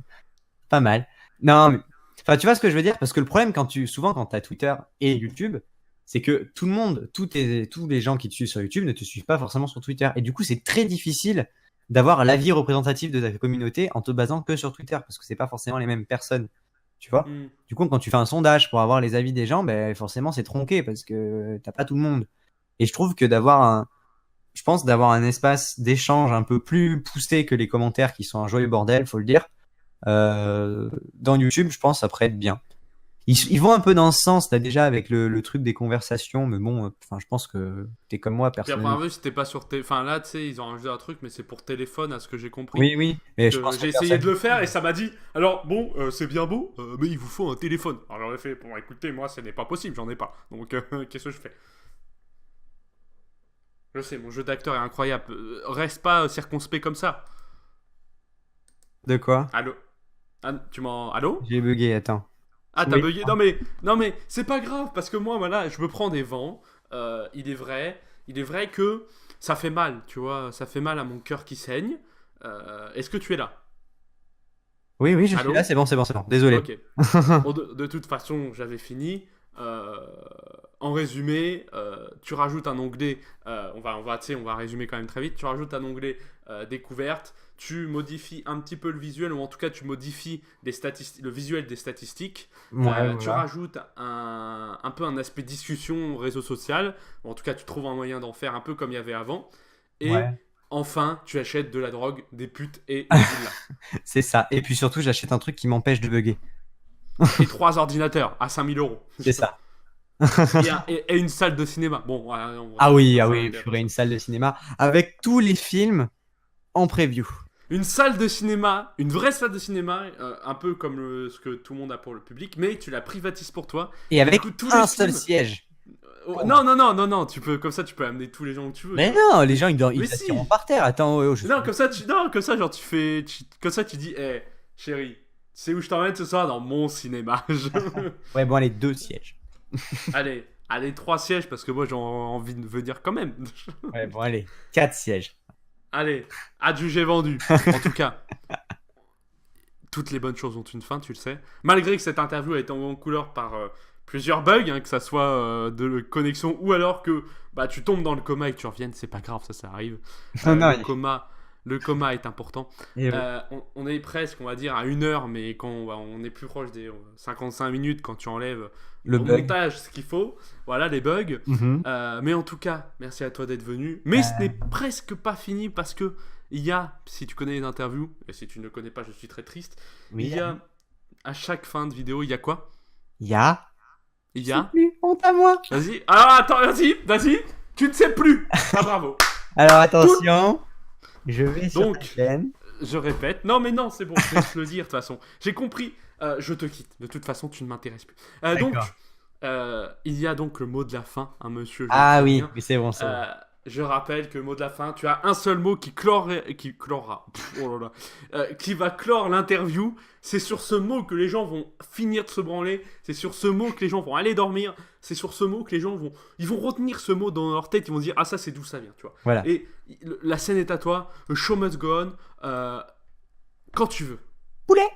pas mal. Non, mais enfin, tu vois ce que je veux dire? Parce que le problème, souvent, quand tu as Twitter et YouTube, c'est que tout le monde, tous les gens qui te suivent sur YouTube ne te suivent pas forcément sur Twitter. Et du coup, c'est très difficile d'avoir l'avis représentatif de ta communauté en te basant que sur Twitter, parce que c'est pas forcément les mêmes personnes. Tu vois? Mm. Du coup, quand tu fais un sondage pour avoir les avis des gens, ben, forcément, c'est tronqué parce que t'as pas tout le monde. Et je trouve que je pense d'avoir un espace d'échange un peu plus poussé que les commentaires qui sont un joyeux bordel, faut le dire. Dans YouTube, je pense, ça pourrait être bien. Ils vont un peu dans ce sens, là, déjà, avec le truc des conversations, mais bon, enfin, je pense que t'es comme moi, Puis à personnellement. première vue, c'était pas sur Enfin là, tu sais, ils ont rajouté un truc, mais c'est pour téléphone, à ce que j'ai compris. Oui, oui, mais je pense que J'ai essayé de le faire et ça m'a dit alors bon, c'est bien beau, mais il vous faut un téléphone. Alors j'aurais fait bon, écoutez, moi, ce n'est pas possible, j'en ai pas. Donc qu'est-ce que je fais? Je sais, mon jeu d'acteur est incroyable. Reste pas circonspect comme ça. De quoi? Allô? Ah, Allô? J'ai bugué, attends. Ah, t'as Oui. bugué? Non mais, c'est pas grave, parce que moi, voilà, je me prends des vents. Il est vrai que ça fait mal, tu vois. Ça fait mal à mon cœur qui saigne. Est-ce que tu es là? Oui, oui, je suis Allô? là, c'est bon, c'est bon, c'est bon. Désolé. Ok. Bon, de toute façon, j'avais fini. En résumé, tu rajoutes un onglet. Tu sais, on va résumer quand même très vite. Tu rajoutes un onglet découverte. Tu modifies un petit peu le visuel, ou en tout cas, tu modifies le visuel des statistiques. Ouais, Tu voilà. rajoutes un peu un aspect discussion réseau social. Ou en tout cas, tu trouves un moyen d'en faire un peu comme il y avait avant. Et Ouais. enfin, tu achètes de la drogue, des putes et des villas. C'est ça. Et puis surtout, j'achète un truc qui m'empêche de bugger. Et 3 ordinateurs à 5000 euros. C'est ça. Et une salle de cinéma. Bon, voilà, Ah oui, ça va je bien. ferai une salle de cinéma avec tous les films en preview. Une salle de cinéma, une vraie salle de cinéma, un peu comme ce que tout le monde a pour le public, mais tu la privatises pour toi. Et avec Du coup, tous un les seul films, siège. Non, non, non, non, non, tu peux, comme ça, tu peux amener tous les gens que tu veux. Mais tu vois. non, les gens, ils Mais s'assiront si. par terre. Attends, Non, comme ça, non, comme ça, genre, comme ça, tu dis, chérie, tu sais où je t'emmène ce soir? Dans mon cinéma. Ouais, bon, allez, 2 sièges. Allez, 3 sièges, parce que moi, j'ai envie de venir quand même. Ouais, bon, allez, 4 sièges. Allez, adjugé vendu. En tout cas, toutes les bonnes choses ont une fin, tu le sais. Malgré que cette interview a été envoyée en couleur par plusieurs bugs, hein, que ça soit de connexion ou alors que bah, tu tombes dans le coma et que tu reviennes, c'est pas grave, ça arrive. Non, Le coma est important. et, On est presque, on va dire, à 1 heure, mais quand on est plus proche des 55 minutes quand tu enlèves le au bug. montage ce qu'il faut. Voilà les bugs. Mhm. Mais en tout cas, merci à toi d'être venu. Mais ce n'est presque pas fini parce que il y a, si tu connais les interviews, et si tu ne connais pas, je suis très triste. Oui, Il y a, à chaque fin de vidéo, il y a quoi? il y a. Il y C'est a. plus honte à moi. Vas-y. Ah, attends, vas-y. Tu ne sais plus. Ah, bravo. Alors attention, je vais sur Donc, ta chaîne. Je répète. Non, mais non, c'est bon, je vais te le dire de toute façon. J'ai compris. Je te quitte. De toute façon, tu ne m'intéresses plus. Donc, D'accord. il y a donc le mot de la fin, un monsieur. Ah je oui, préviens. mais c'est bon, c'est bon. Je rappelle que le mot de la fin, tu as un seul mot qui clorera. Oh là là. Qui va clore l'interview. C'est sur ce mot que les gens vont finir de se branler. C'est sur ce mot que les gens vont aller dormir. C'est sur ce mot que les gens vont retenir ce mot dans leur tête. Ils vont dire, ah, ça, c'est d'où ça vient, tu vois. Voilà. Et la scène est à toi. Le show must go on. Quand tu veux. Poulet.